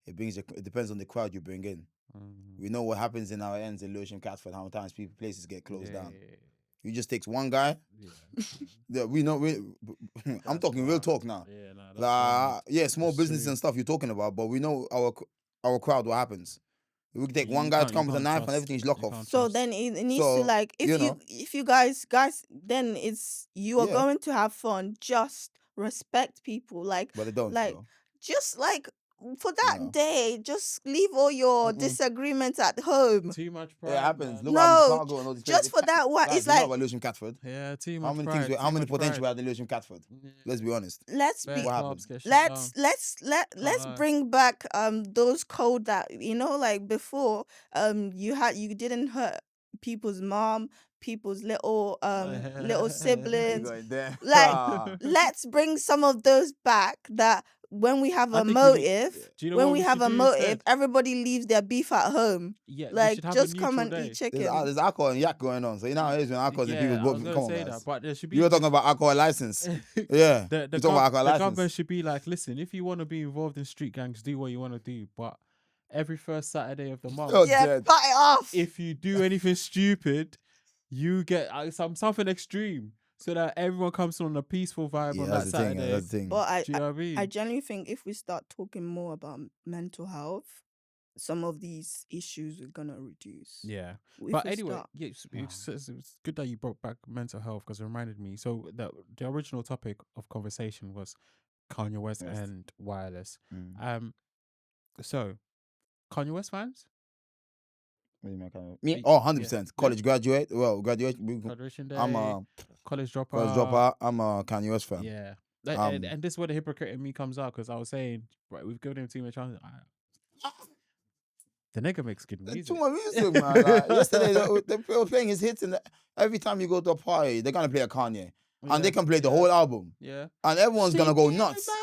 it depends on the crowd you bring in. We know what happens in our ends in Lewisham, Catford, how many times places get closed down. You just takes one guy. Yeah. We know. I'm That's talking real wild. talk now. Yeah, nah, that's Like, yeah, small That's business true. and stuff you're talking about, but we know our crowd. What happens? We can take one guy to come with a knife and everything's lock off. So then it needs So, to, like, if you guys then you are Yeah. going to have fun. Just respect people, like But they don't. like though. just like for that No. day, just leave all your Mm-mm. disagreements at home. Too much pride. It happens. man. Look No, what happened to Cargo and all these Just places. for that one, Guys, it's you know like about Lewisham, Catford. Yeah, too much How many pride. how too many much potential we pride. had in Lewisham, Catford? Yeah. Let's be honest. let's Bare be What clubs happened? get shut let's down. let's lie. bring back those code that like before you didn't hurt people's mom, people's little You siblings. going there? Like, Ah. Let's bring some of those back, that when we have I a think we need- motive, Do you know when what we we have should a do motive, instead? everybody leaves their beef at home. Yeah, we Like, should have just a come neutral and day. eat chicken. There's alcohol and yak going on. So you know how it is when alcohol's in Yeah, people's I was book. gonna Come on, say guys. that, but there should be. You were talking about alcohol license. the, Yeah. the, You're talking about the alcohol government license. should be like, listen, if you want to be involved in street gangs, do what you want to do, but every first Saturday of the month, Oh, Yeah, dead. cut it off. if you do anything stupid, you get something extreme, so that everyone comes on a peaceful vibe Yeah, on that's that the thing. Saturday. That's the thing. But Do you know what I mean? I genuinely think if we start talking more about mental health, some of these issues are gonna reduce. Yeah. If But we anyway, start. yeah, it's good that you brought back mental health because it reminded me. So the original topic of conversation was Kanye West Yes. and wireless. Mm. So Kanye West fans, What do you mean, kind of- Me? Y- Oh, yeah. 100%. College graduate. Well, graduate. graduation day, I'm a college dropout. college dropout. I'm a Kanye West fan. Yeah. Um, And this is where the hypocrite in me comes out because I was saying, right, we've given him too much chance. The nigga makes good music. Too much music, man. Like, yesterday, they were playing his hits, and every time you go to a party, they're gonna play a Kanye. and they Yeah, can play the yeah. whole album, Yeah. and everyone's gonna Sing go it, nuts. mommy.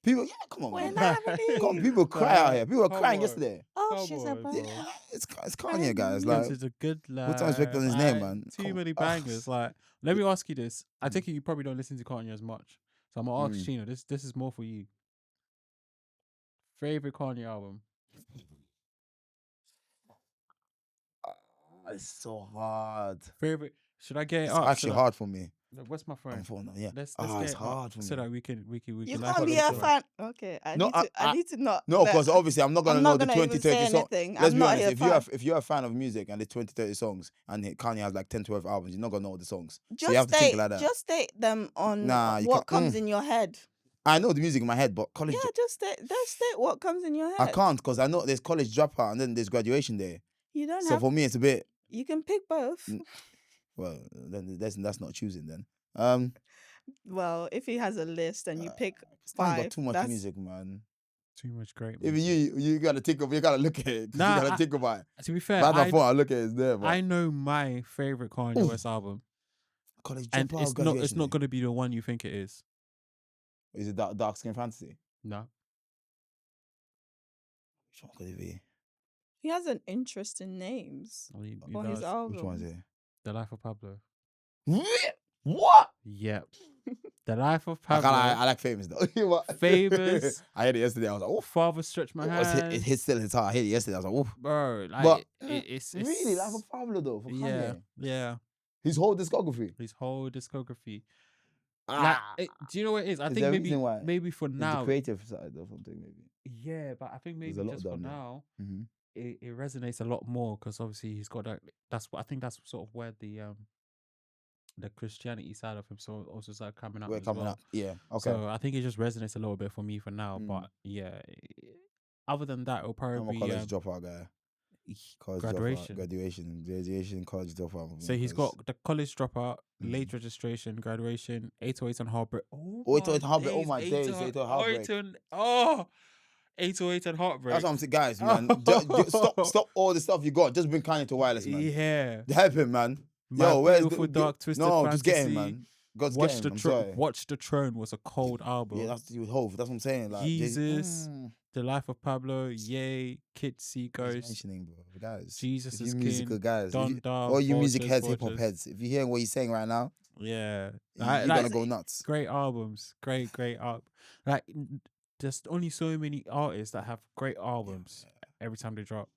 People, yeah, come on, When man. I Come on, leave. people cry out here. People were Come crying on. yesterday. Oh, Come she's on, a bird. bro. Yeah, it's Kanye, guys. Kims Like, is a good lad. put some respect on his name, Like, man. Too Come many on. bangers. Like, let me ask you this. I Mm. take it you probably don't listen to Kanye as much. So I'm gonna ask Mm. Chino. This is more for you. Favorite Kanye album? It's so hard. Favorite? Should I get it It's up? actually hard for me. What's my phone? I'm phone. Yeah. Let's It's get it up hard for so me. that we can You live can't be a I'm fan. Okay, I No, need to. I need to not. No, because obviously I'm not gonna I'm know not the gonna 20, even 30 say songs. anything. Let's I'm be not honest. a fan. If you're a fan of music and there's 20, 30 songs and Kanye has like 10, 12 albums, you're not gonna know all the songs. So you Just have to think state, like that. just state them on Nah, you what can't. comes in your head. I know the music in my head, but college. Yeah, just state what comes in your I head. can't because I know there's college dropout and then there's graduation day. You don't So have. for me, it's a bit. You can pick both. Well, then that's not choosing then. Well, if he has a list and you pick Stan's 5, got too much that's music, man. Too much great Even music. you gotta think of, you gotta look at it. Nah, you gotta think about it. To be fair, But I thought I look at it, it's there. But I know my favorite Kanye West album, college and dropout, it's graduation not day. going to be the one you think it is. Is it dark skin fantasy? No. Which one could it be? he has an interest in names Well, he for his does. album. Which one is it? The Life of Pablo. What? Yep. The Life of I Pablo. like Famous though. What? Famous. I heard it yesterday. I was like, oh, Father Stretch My Hand. it hit still hits hard. I heard it yesterday. I was like, oh. Bro, like, But it's really, Life of Pablo though for yeah, Kanye. yeah. His whole discography. His whole discography. Like, do you know what it is? I Is think there a maybe reason why? maybe for It's now. the creative side or something maybe. Yeah, but I think There's maybe a lot just for done there. now, Mm-hmm. it resonates a lot more because obviously he's got that. That's what I think. That's sort of where the Christianity side of him also started coming up We're as coming well. up. Yeah. Okay. So I think it just resonates a little bit for me for now. Mm. But yeah, other than that, it'll I'm a probably college dropout guy. College graduation. graduation, college dropout. So he's got the college dropout, late registration, graduation, 808 and heartbreak. Oh, 808 and Heartbreak. Oh my days, 808 and Heartbreak. 808 and heartbreak. That's what I'm saying, guys, man. Stop all the stuff you got. Just bring Kanye to Wireless, man. Yeah. Help him, man. My Yo, where's Beautiful Dark Twisted No, Fantasy. just get him, man. God's Watch get the him. I'm sorry. Watch the Throne was a cold album. Yeah, that's to do with Hove. That's what I'm saying. Like Jesus, The Life of Pablo, Yay, Kid See Ghost, mentioning, bro, guys. Jesus if is you musical King, guys, Don Dar, all you music Vultures, heads, hip hop Vultures. heads. If you're hearing what he's saying right now, Yeah, you're Like, gonna go nuts. great albums, great art. Like, there's only so many artists that have great albums every time they drop.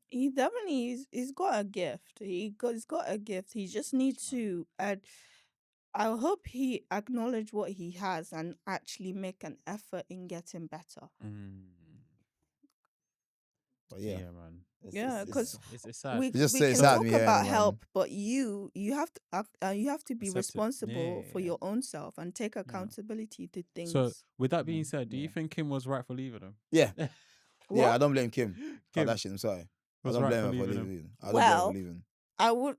He definitely he's got a gift. He's got a gift. He just needs to add. I hope he acknowledge what he has and actually make an effort in getting better. But yeah, man. Yeah, because it's sad. we It's just can sad talk me hearing about it, man. help, but you have to be Accept it. responsible for Yeah. your own self and take accountability to things. So, with that being said, do you Yeah. think Kim was right for leaving him? Yeah. What? Yeah, I don't blame Kim. Kim Kardashian, I'm sorry. I was don't right blame for her for leaving him. leaving. I don't blame her Well, for leaving. I would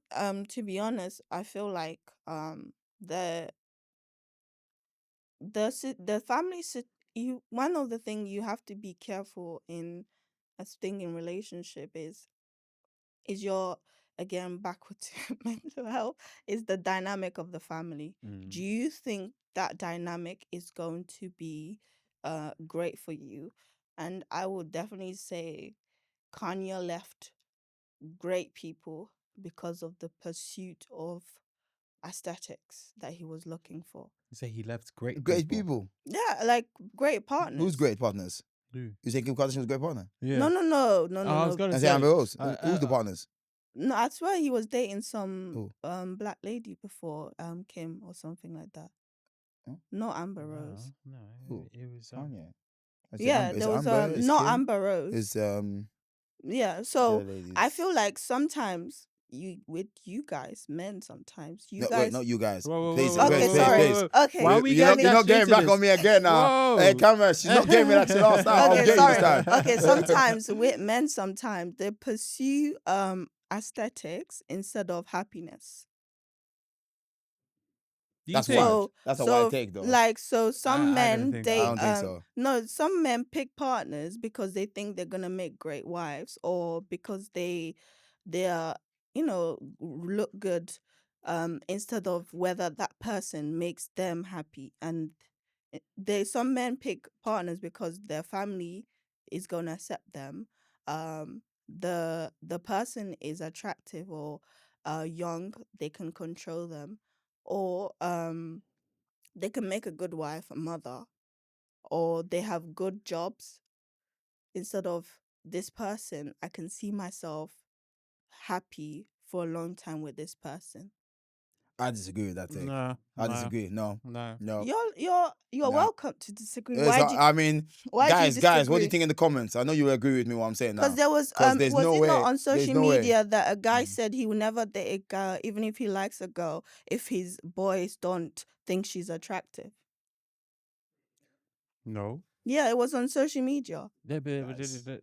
to be honest, I feel like the family you one of the things you have to be careful in a thing in relationship is your, again, backward to mental health, is the dynamic of the family. Do you think that dynamic is going to be great for you? And I would definitely say Kanye left great people because of the pursuit of aesthetics that he was looking for. You say he left great Great people. Yeah, like great partners. Who's great partners? Who? You say Kim Kardashian was a great partner? Yeah. No. I was gonna And say say Amber Rose. uh, Who's the uh, partners? No, I swear he was dating some Who? black lady before Kim or something like that. Huh? Not Amber Rose. No, Who? it was Kanye. Is it Yeah, Amber? Is there it was Amber? Is not Kim? Amber Rose. Is Yeah, the so other ladies? I feel like sometimes with you guys, men, sometimes you No, guys. wait, not you guys. Whoa, Please, whoa, Okay, please, sorry. please. Okay. Why are we You're getting not getting back on me again now. Whoa. Hey, camera, she's not getting me like she last time. I'll Okay, get you sorry. this time. Okay, sometimes with men, sometimes they pursue aesthetics instead of happiness. Do you That's think? wild. That's a wild take, though. Like, so some I don't men think they I don't think so. no, some men pick partners because they think they're gonna make great wives, or because they are, look good instead of whether that person makes them happy. And some men pick partners because their family is gonna accept them. The person is attractive or young, they can control them, or they can make a good wife, a mother, or they have good jobs. Instead of this person, I can see myself happy for a long time with this person. I disagree with that take. No, I no, disagree. No, no. no. You're Nah. welcome to disagree. It's Why not- do I mean, why do you guys, what do you disagree? think in the comments? I know you agree with me what I'm saying now. Because there was 'Cause there's was no it way. not on There's social no way. media that a guy said he will never date a girl even if he likes a girl if his boys don't think she's attractive. No. Yeah, it was on social media. Yeah, but it does not.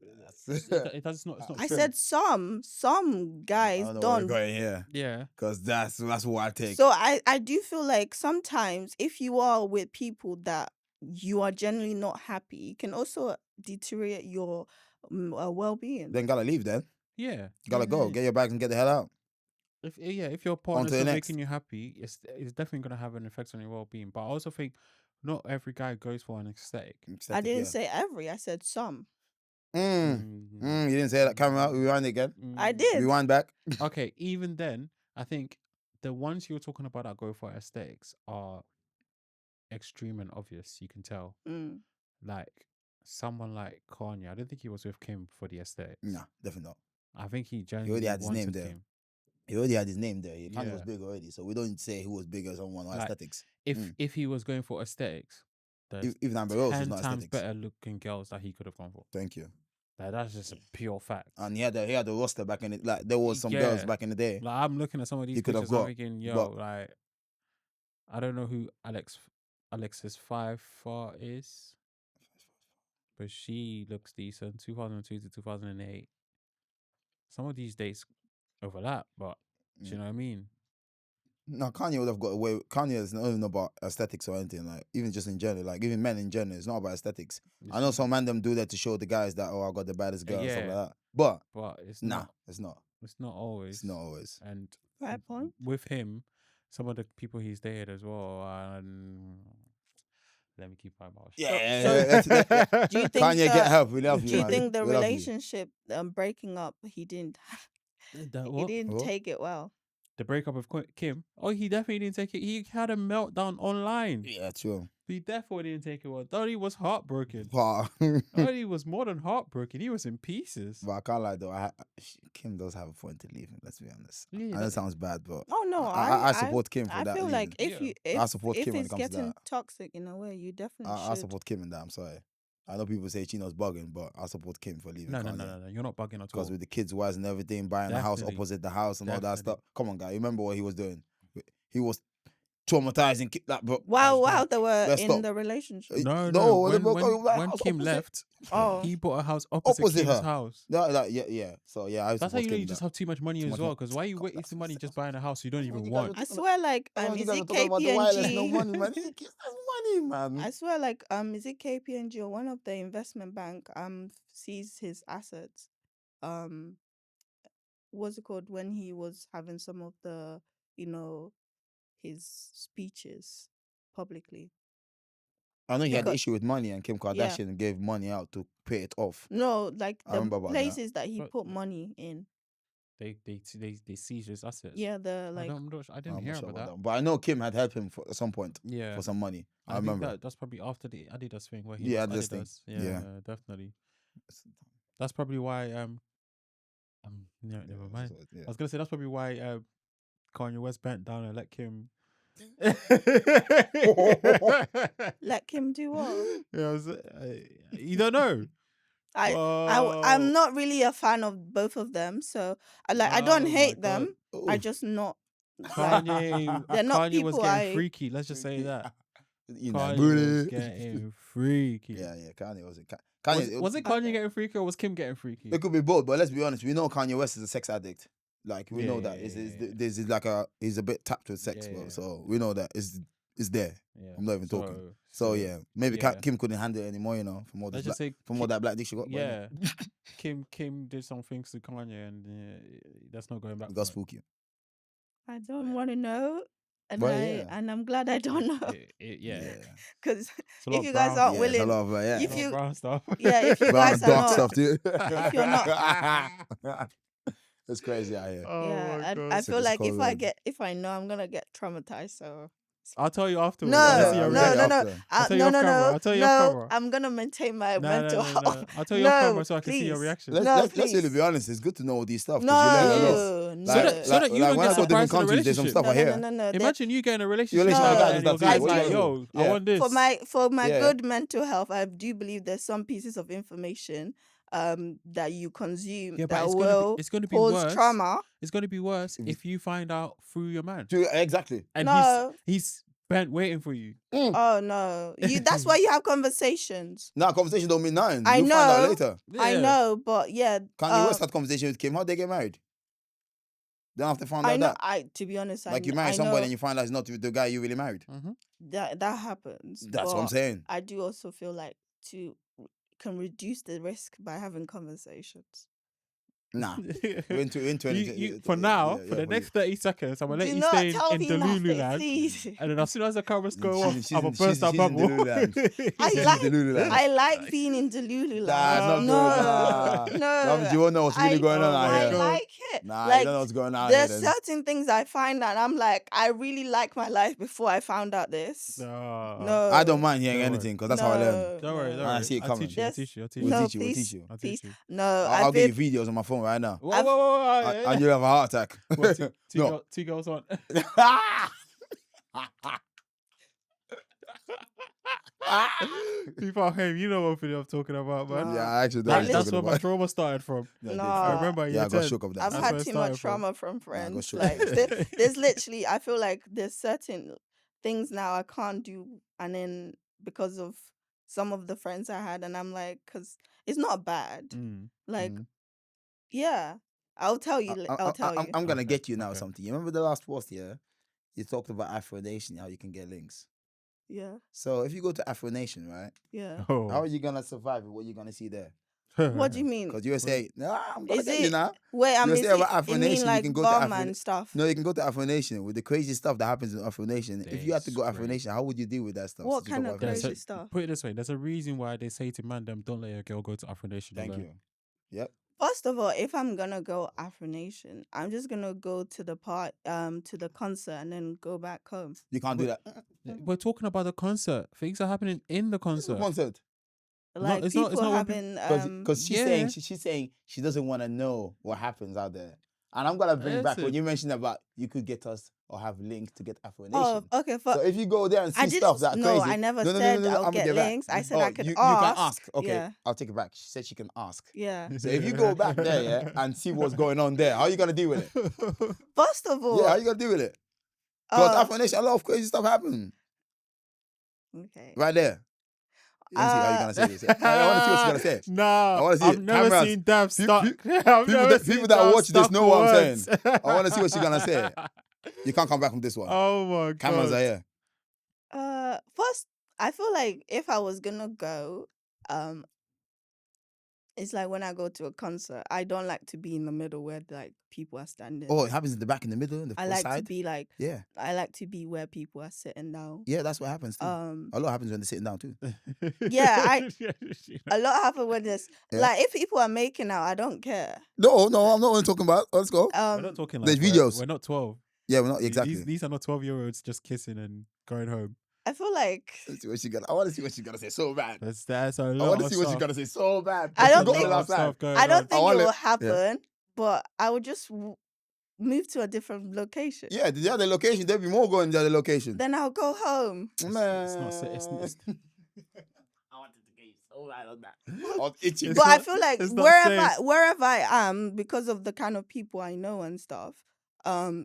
It's not I true. said some I guys don't know where you're don't. going here. Yeah. Because that's what I take. So I do feel like sometimes if you are with people that you are generally not happy, it can also deteriorate your well-being. Then gotta leave then. Yeah. Gotta go. Get your bags and get the hell out. If your On partner's to the not next. making you happy, it's definitely gonna have an effect on your well-being. But I also think not every guy goes for an aesthetic. I Aesthetic, didn't yeah. say every, I said some. You didn't say that. Camera, rewind again. I did. Rewind back. Okay, even then, I think the ones you're talking about that go for aesthetics are extreme and obvious. You can tell. Mm. Like someone like Kanye, I don't think he was with Kim for the aesthetics. Nah, definitely not. I think he He genuinely already had his name wanted there. Kim. He already had his name there. Kanye was Yeah. big already, so we don't say who was bigger, someone or Like, aesthetics. If he was going for aesthetics, there's Even Amber Rose was 10 not times aesthetics. better looking girls that he could have gone for. Thank you. Like, that's just a pure fact. And he had a roster back in it. Like there was some girls Yeah. back in the day. Like, I'm looking at some of these He could have pictures, I'm got, thinking, yo, but- like, I don't know who Alex's 5'4" is, but she looks decent. 2002 to 2008. Some of these dates overlap, but do you know what I mean? No, Kanye would have got away. Kanye is not even about aesthetics or anything. Like even just in general, like even men in general, it's not about aesthetics. I know some man them do that to show the guys that I got the baddest girl and stuff like that. But it's nah, not. it's not. It's not always. It's not always. And Fair point. with him, some of the people he's dated as well, and let me keep my mouth shut. Yeah. Do you think Kanye, get help. We love you, Do you man. think the We love you. relationship breaking up, he didn't What? take it well? The breakup of Kim? Oh, he definitely didn't take it. He had a meltdown online. Yeah, true. He definitely didn't take it well. Donnie was heartbroken. But Donnie was more than heartbroken. He was in pieces. I can't lie though. Kim does have a point to leave him. Let's be honest. Yeah, I know it sounds bad, but Oh no, I support Kim for I that feel reason. like if Yeah. you I support if Kim when it it's comes to getting that. toxic in a way, you definitely I should. support Kim in that. I'm sorry. I know people say Chino's bugging, but I support Kim for leaving. No. Kanye. You're not bugging at all. Because with the kids' wives and everything, buying a house Definitely. opposite the house and all that Definitely. stuff. Come on, guy. You remember what he was doing? He was traumatizing that, bro. While they were Let's in stop. the relationship. No. they broke up, like, When house Kim opposite. left, Oh, he bought a house opposite Opposite Kim's her. house. No, yeah. So yeah, I That's how support you know Kim you in just that. have too much money Too as much well. money. Because why you wasting money just buying a house you don't even you want? guys I swear, like You is guys it are talking about the wireless, no KPMG? money, man. That's money, man. I swear, like is it KPMG or one of the investment bank sees his assets? What's it called when he was having some of the his speeches publicly? I know he had the Because- issue with money, and Kim Yeah. Kardashian gave money out to pay it off. No, like I the remember about that. places that he But- put money in. They seized his assets. Yeah, the like. I didn't I'm hear not sure about that. But I know Kim had helped him at some point Yeah. for some money. I think remember. that's probably after the Adidas thing where he Yeah, lost Adidas thing. Adidas. Yeah, definitely. That's probably why never mind. Yeah. I was gonna say that's probably why Kanye West bent down and let Kim. Let Kim do what? You don't know. I'm not really a fan of both of them, so I don't Oh my hate God. them. I Oof. just not. Kanye. They're not Kanye was people getting I- freaky. Let's just say that. You know, Kanye was booty. getting freaky. Yeah, Kanye was it. Kanye, Was it Kanye getting freaky or was Kim getting freaky? It could be both, but let's be honest. We know Kanye West is a sex addict. Like we know that. Yeah. There's like he's a bit tapped with sex, Yeah, bro. yeah. So we know that it's there. Yeah. I'm not even talking. So So yeah, maybe yeah. Kim couldn't handle it anymore. You know, from all let's this just say all that black dick she got. but, you know, Yeah. Kim did some things to Kanye and that's not going back. it from got it. spooky. I don't want to know, and Well, yeah. I'm glad I don't know, Yeah. because It's a lot if of you guys brown aren't stuff. Yeah, it's a willing, lot of It's if a lot you of brown stuff. if you brown guys and are dark not, stuff too. if you're not, It's crazy out here. Oh yeah, my I god. Sick feel as like cold world. if I know, I'm gonna get traumatized. So I'll tell you afterwards. I want to Yeah, see no, your I'll tell no, you no, reaction. no, after. I'll tell you no, off no, camera. no, I'll tell you off no. camera. I'm gonna maintain my No, mental no, no, health. no. I'll tell you off camera No, so I can see your please. reaction. Let's No, let's really please. be honest. It's good to know all these stuff because you learn a lot. No, So no. that you Like don't when get I go to different surprised in a countries, there's some relationship. stuff I No, no, hear. no, no. Imagine you get in a Your relationship relationship No, with guys and and your stuff. Yeah, guy's what you like, gonna do? "Yo, I Yeah. want this." For my Yeah. good mental health, I do believe there's some pieces of information that you consume Yeah, but that it's will gonna be cause worse. trauma. It's gonna be worse If you- if you find out through your man Exactly. and No. he's bent waiting for you. Oh no. That's why you have conversations. Now conversation don't mean nothing. I You'll find out know. later. I Yeah. know, but yeah. Kanye West had conversation with Kim. How'd they get married? Don't have to find I out know. that. To be honest, Like you I marry know somebody and you find out it's not the guy you really married. Mm-hmm. that happens. That's what I'm but saying. I do also feel like can reduce the risk by having conversations. Nah. We're in 20. For now, yeah, for the for next 30 seconds, I'm gonna let Do you not stay tell in me Delulu nothing, land. please. And then as soon as the cameras go off, She's I'm in- a burst that she's in bubble. Delulu land. I She's in like Delulu land. I like being in Delulu Nah, it's land. not good. Nah. No, Nah, you won't know what's really going on Oh out my I here. God. like it. Nah, you like don't know what's going on there's here then. certain things I find that I'm like, I really like my life before I found out this. No, I don't mind hearing Don't worry. anything because that's how I learn. Don't worry, no. don't I worry. see it I'll coming. teach you. I'll Yes. teach you. I'll teach We'll you. teach you. We'll please, teach you. I'll please. teach you. No, I'll get you videos on my phone right now. Whoa. And you'll have a heart attack. What, No. two girls on. People at home, you know what video I'm talking about, man. No. Yeah, I actually don't know what you're That's talking where my about. trauma started from. Yeah, I did. No. I remember Yeah, I year got 10. shook of that. I've That's had where it too started much from. trauma from Nah, I got friends. shook. Like there's literally, I feel like there's certain things now I can't do, and then because of some of the friends I had, and I'm like, because it's not bad. Mm. Like, Mm. yeah, I'll tell you. I'll tell you. I'm gonna Okay, get you now okay. something. You remember the last post, yeah? You talked about Afro Nation, how you can get links. Yeah, So if you go to Afro Nation, right? yeah. Oh. How are you gonna survive with what you're gonna see there? What do you mean? Because you say, nah, I'm gonna Is get you it now. wait? You Is say about it? Afro You mean Nation, you like can go to bomb Afro. and stuff? No, you can go to Afro Nation with the crazy stuff that happens in Afro Nation. If you had to go Afro That's Nation, how would you deal with that stuff? What since you kind go of Afro crazy Nation? stuff? Put it this way: there's a reason why they say to man them, don't let your girl go to Afro Nation. Thank alone. you. Yep. First of all, if I'm gonna go Afro Nation, I'm just gonna go to the to the concert and then go back home. You can't do that. We're talking about the concert. Things are happening in the It's a concert. concert. Like it's not- people when having Because she's Yeah. saying she's saying she doesn't want to know what happens out there. And I'm gonna bring back when Listen. you mentioned about you could get us or have links to get Afro Nation. oh, okay. So if you go there and see I stuff didn't. that No, crazy, I never no, said I'll I'ma get get back. links. I said Oh, I could you ask. can ask. Okay, Yeah. I'll take it back. She said she can ask. Yeah. So if you go back there, yeah, and see what's going on there, how are you gonna deal with it? First of all, Yeah, how you gonna deal with it? Because uh, Afro Nation, a lot of crazy stuff happens okay. right there. Let me see how you gonna say this. I want to see what she's gonna say. Nah, I wanna see I've it. never Cameras. seen Dab stuck. People that watch this know what I'm saying. I want to see what she's gonna say. You can't come back from this one. Oh my god. Cameras are here. First, I feel like if I was gonna go, it's like when I go to a concert, I don't like to be in the middle where like people are standing. Oh, it happens in the back, in the middle, in the I like side. to be like, Yeah, I like to be where people are sitting down. yeah, that's what happens too. A lot happens when they're sitting down too. Yeah, a lot happen when there's Yeah. like if people are making out, I don't care. No, I'm not only talking about. Let's go. We're not talking like There's videos. We're not 12. Yeah, we're not exactly. These are not 12-year-olds just kissing and going home. I feel like Let's see what she gonna. I want to see what she's gonna say so bad. That's a I lot want to of see what she's stuff. gonna say so bad. I don't She got think- me last time. I don't think it wanna- will happen, but I would just move to a different location. Yeah, the other location, there'll be more going to the other location. Then I'll go home. Man, It's not. It's I wanted to get you so bad on that. I was itching. It's But I not- feel like it's not wherever I am, because of the kind of people I know and stuff,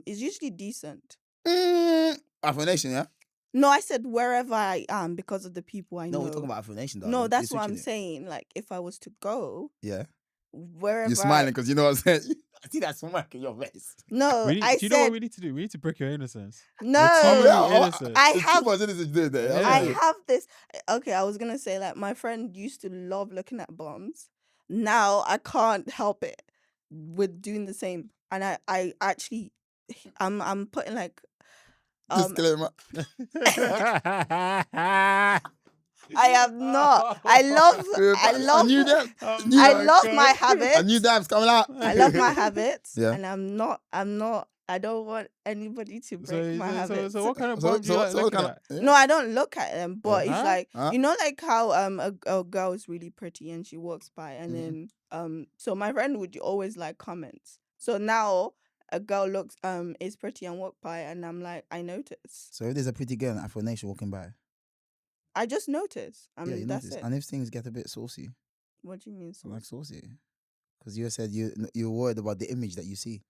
is usually decent. Afro Nation, yeah. No, I said wherever I am because of the people I No, know. we're talking about Afro Nation, though. No, that's what I'm saying. Like if I was to go Yeah, wherever, you're smiling because you know what I'm saying. I see that smirk in your face. No, do I you know what said we need to do? We need to break your innocence. no. too innocent. I There's have too much innocence there. Yeah. I have this. Okay, I was gonna say like my friend used to love looking at bombs. Now I can't help it with doing the same, and I actually I'm putting like Disclaimer. I am not. I I knew love that. Oh Knew I that. my love my God. I knew habits. that was coming out. I love my habits, Yeah. and I don't want anybody to break my So habits. what kind of porn do you like So what looking kind of? at? Yeah. No, I don't look at them, Yeah. but it's Huh? like Huh? you know, like how a girl is really pretty and she walks by, and Mhm. then so my friend would always like comments. So now a girl looks is pretty and walk by, and I'm like, I notice. So if there's a pretty girl in Afro Nation walking by, I just notice. yeah, you That's notice. it. And if things get a bit saucy, What do you mean, I like saucy? saucy, because you said you're worried about the image that you see.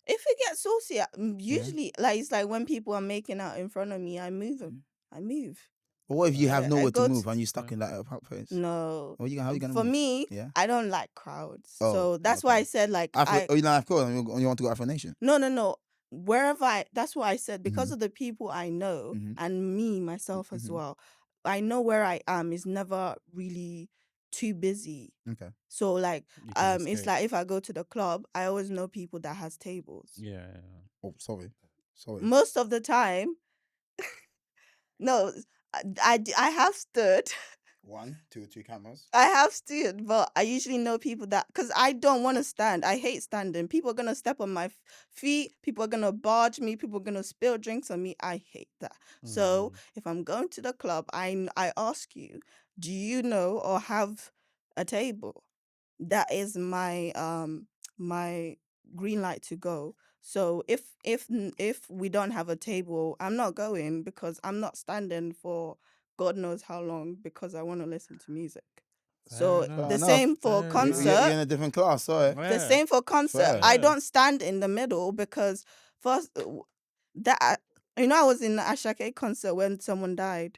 If it gets saucy, Yeah. usually like it's like when people are making out in front of me, I move them. I move. But what if you have I nowhere to go move and you're stuck in that place? no. How you gonna For move? me, Yeah. I don't like crowds. Oh, So that's why I okay. said like Afro, oh, you know, of course, you want to go Afro Nation. no. Wherever that's what I said because Mhm. of the people I know Mhm. and me myself as Mhm. well. I know where I am is never really too busy. Okay. So like You can it's escape. like if I go to the club, I always know people that has tables. Yeah. Oh, sorry. Most of the time, no, I have stood. 1, 2, 3 cameras. I have stood, but I usually know people that because I don't want to stand. I hate standing. People are gonna step on my feet. People are gonna barge me. People are gonna spill drinks on me. I hate that. So Mhm. if I'm going to the club, I ask you, do you know or have a table? That is my green light to go. So if we don't have a table, I'm not going because I'm not standing for God knows how long because I want to listen to music. Fair So Fair the enough. enough. same for Fair enough. concert. You're in a different class. Sorry. The Yeah. same for concert. Fair. I Yeah. don't stand in the middle because first that I was in the Ashake concert when someone died.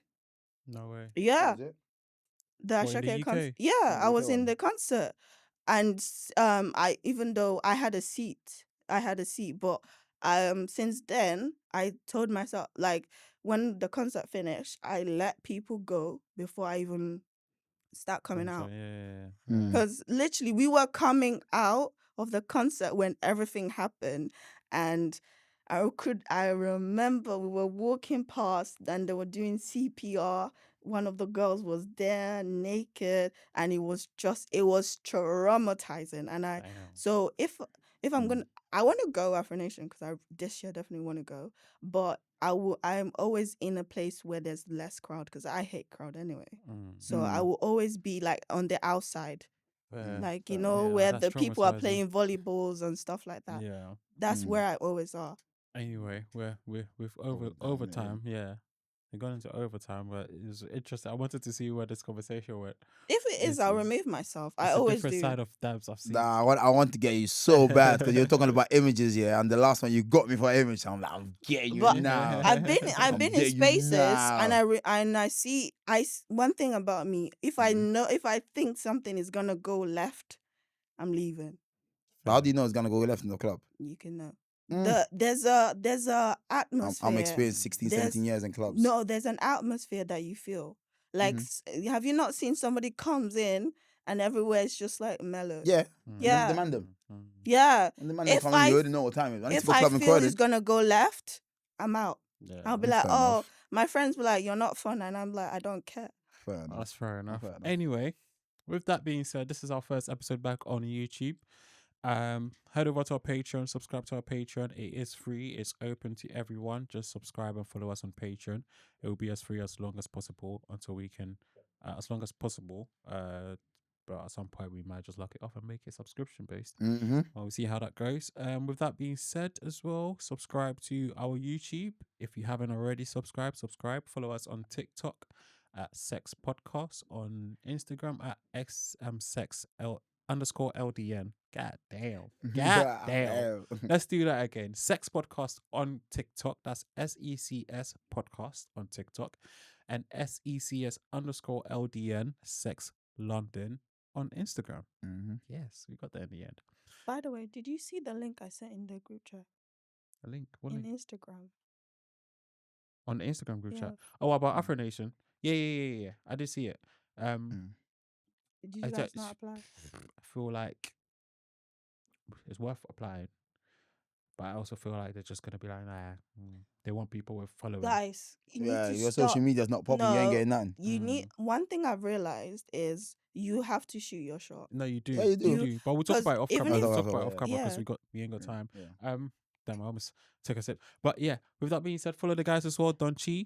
No way. Yeah, Was it? the What, in the Ashake concert. UK? Yeah, In I the UK was in one. the concert. And I even though I had a seat, but since then I told myself like when the concert finished, I let people go before I even start coming Come to out. yeah. Mm. Because literally we were coming out of the concert when everything happened, and I remember we were walking past and they were doing CPR. One of the girls was there naked, and it was traumatizing. And Damn. so if I'm Mm. gonna, I want to go Afro Nation because I this year definitely want to go, but I'm always in a place where there's less crowd because I hate crowd anyway. So I Mm. will always be like on the outside, Fair. like Fair enough. know Yeah, where that's the people are traumatizing. playing volleyballs and stuff like that. Yeah. That's Mm. where I always are. Anyway, we've Overtime, overtime. Yeah, we got into overtime, but it was interesting. I wanted to see where this conversation went. If it is, I'll remove myself. I It's a always different do. side of dabs I've seen. Nah, I want to get you so bad because you're talking about images, yeah. And the last one you got me for image, I'm like, I'm getting you But now. I've I'm been in getting you spaces and now. I see one thing about me. If I think something is gonna go left, I'm leaving. But how do you know it's gonna go left in the club? You can know. Mm. There's a atmosphere. I'm experienced 16, 17 years in clubs. No, there's an atmosphere that you feel. Like, have you not seen somebody comes in and everywhere is just like mellow? Yeah. Yeah. The man them. Yeah. When the man them come in, you already know what time it is. I need to If go I club and feel credit. it's gonna go left, I'm out. Yeah, I'll be That's like, fair oh, enough. my friends be like, you're not fun, and I'm like, I don't care. Fair enough. that's fair enough. Fair enough. Anyway, with that being said, this is our first episode back on YouTube. Head over to our Patreon, subscribe to our Patreon. It is free, it's open to everyone. Just subscribe and follow us on Patreon. It will be as free as long as possible until we can as long as possible. But at some point we might just lock it off and make it subscription based. Mm-hmm. We'll see how that goes. With that being said, as well, subscribe to our YouTube if you haven't already. Subscribe. Follow us on TikTok at Sex Podcast, on Instagram at xmsexl_LDN. God damn. God damn. Let's do that again. Sex Podcast on TikTok. That's SECS Podcast on TikTok, and SECS_LDN Sex London on Instagram. Mm-hmm. Yes, we got that in the end. By the way, did you see the link I sent in the group chat A link. What in link? Instagram? On the Instagram group Yeah. chat. Oh, about Afro Nation. Yeah. I did see it. Did you I guys just not apply? I feel like it's worth applying. but I also feel like they're just gonna be like, nah, they want people with following. Guys, you need Yeah, to your stop. social media's not popping. You ain't No, getting nothing. you need. One thing I've realized is you have to shoot your shot. No, you do. Yeah, you do. You- But we'll talk 'cause about it off even camera. if- We'll I'll talk talk about it about off it, camera because yeah. we ain't got time. Yeah. Damn, I almost took a sip. But yeah, with that being said, follow the guys as well. Don Chi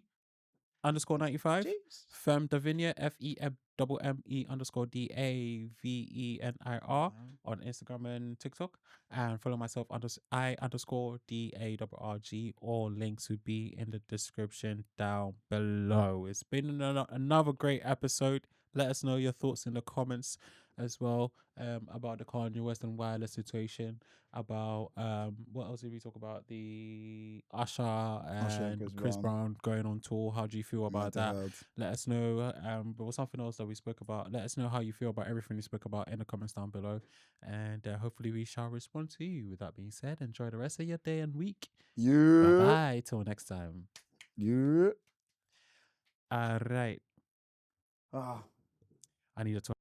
_95. Jeez. Fem Davinia FEMME _DAVENIR on Instagram and TikTok, and follow myself I_DARRG. All links will be in the description down below. It's been another great episode. Let us know your thoughts in the comments as well, about the Kanye West and Wireless situation, about what else did we talk about? The Usher and Chris Chris Brown. Brown going on tour. How do you feel about Mental that? health. Let us know. There was something else that we spoke about. Let us know how you feel about everything we spoke about in the comments down below, and hopefully we shall respond to you. With that being said, enjoy the rest of your day and week. Bye Yeah. bye till next time. Yeah. All right, Ah. I need a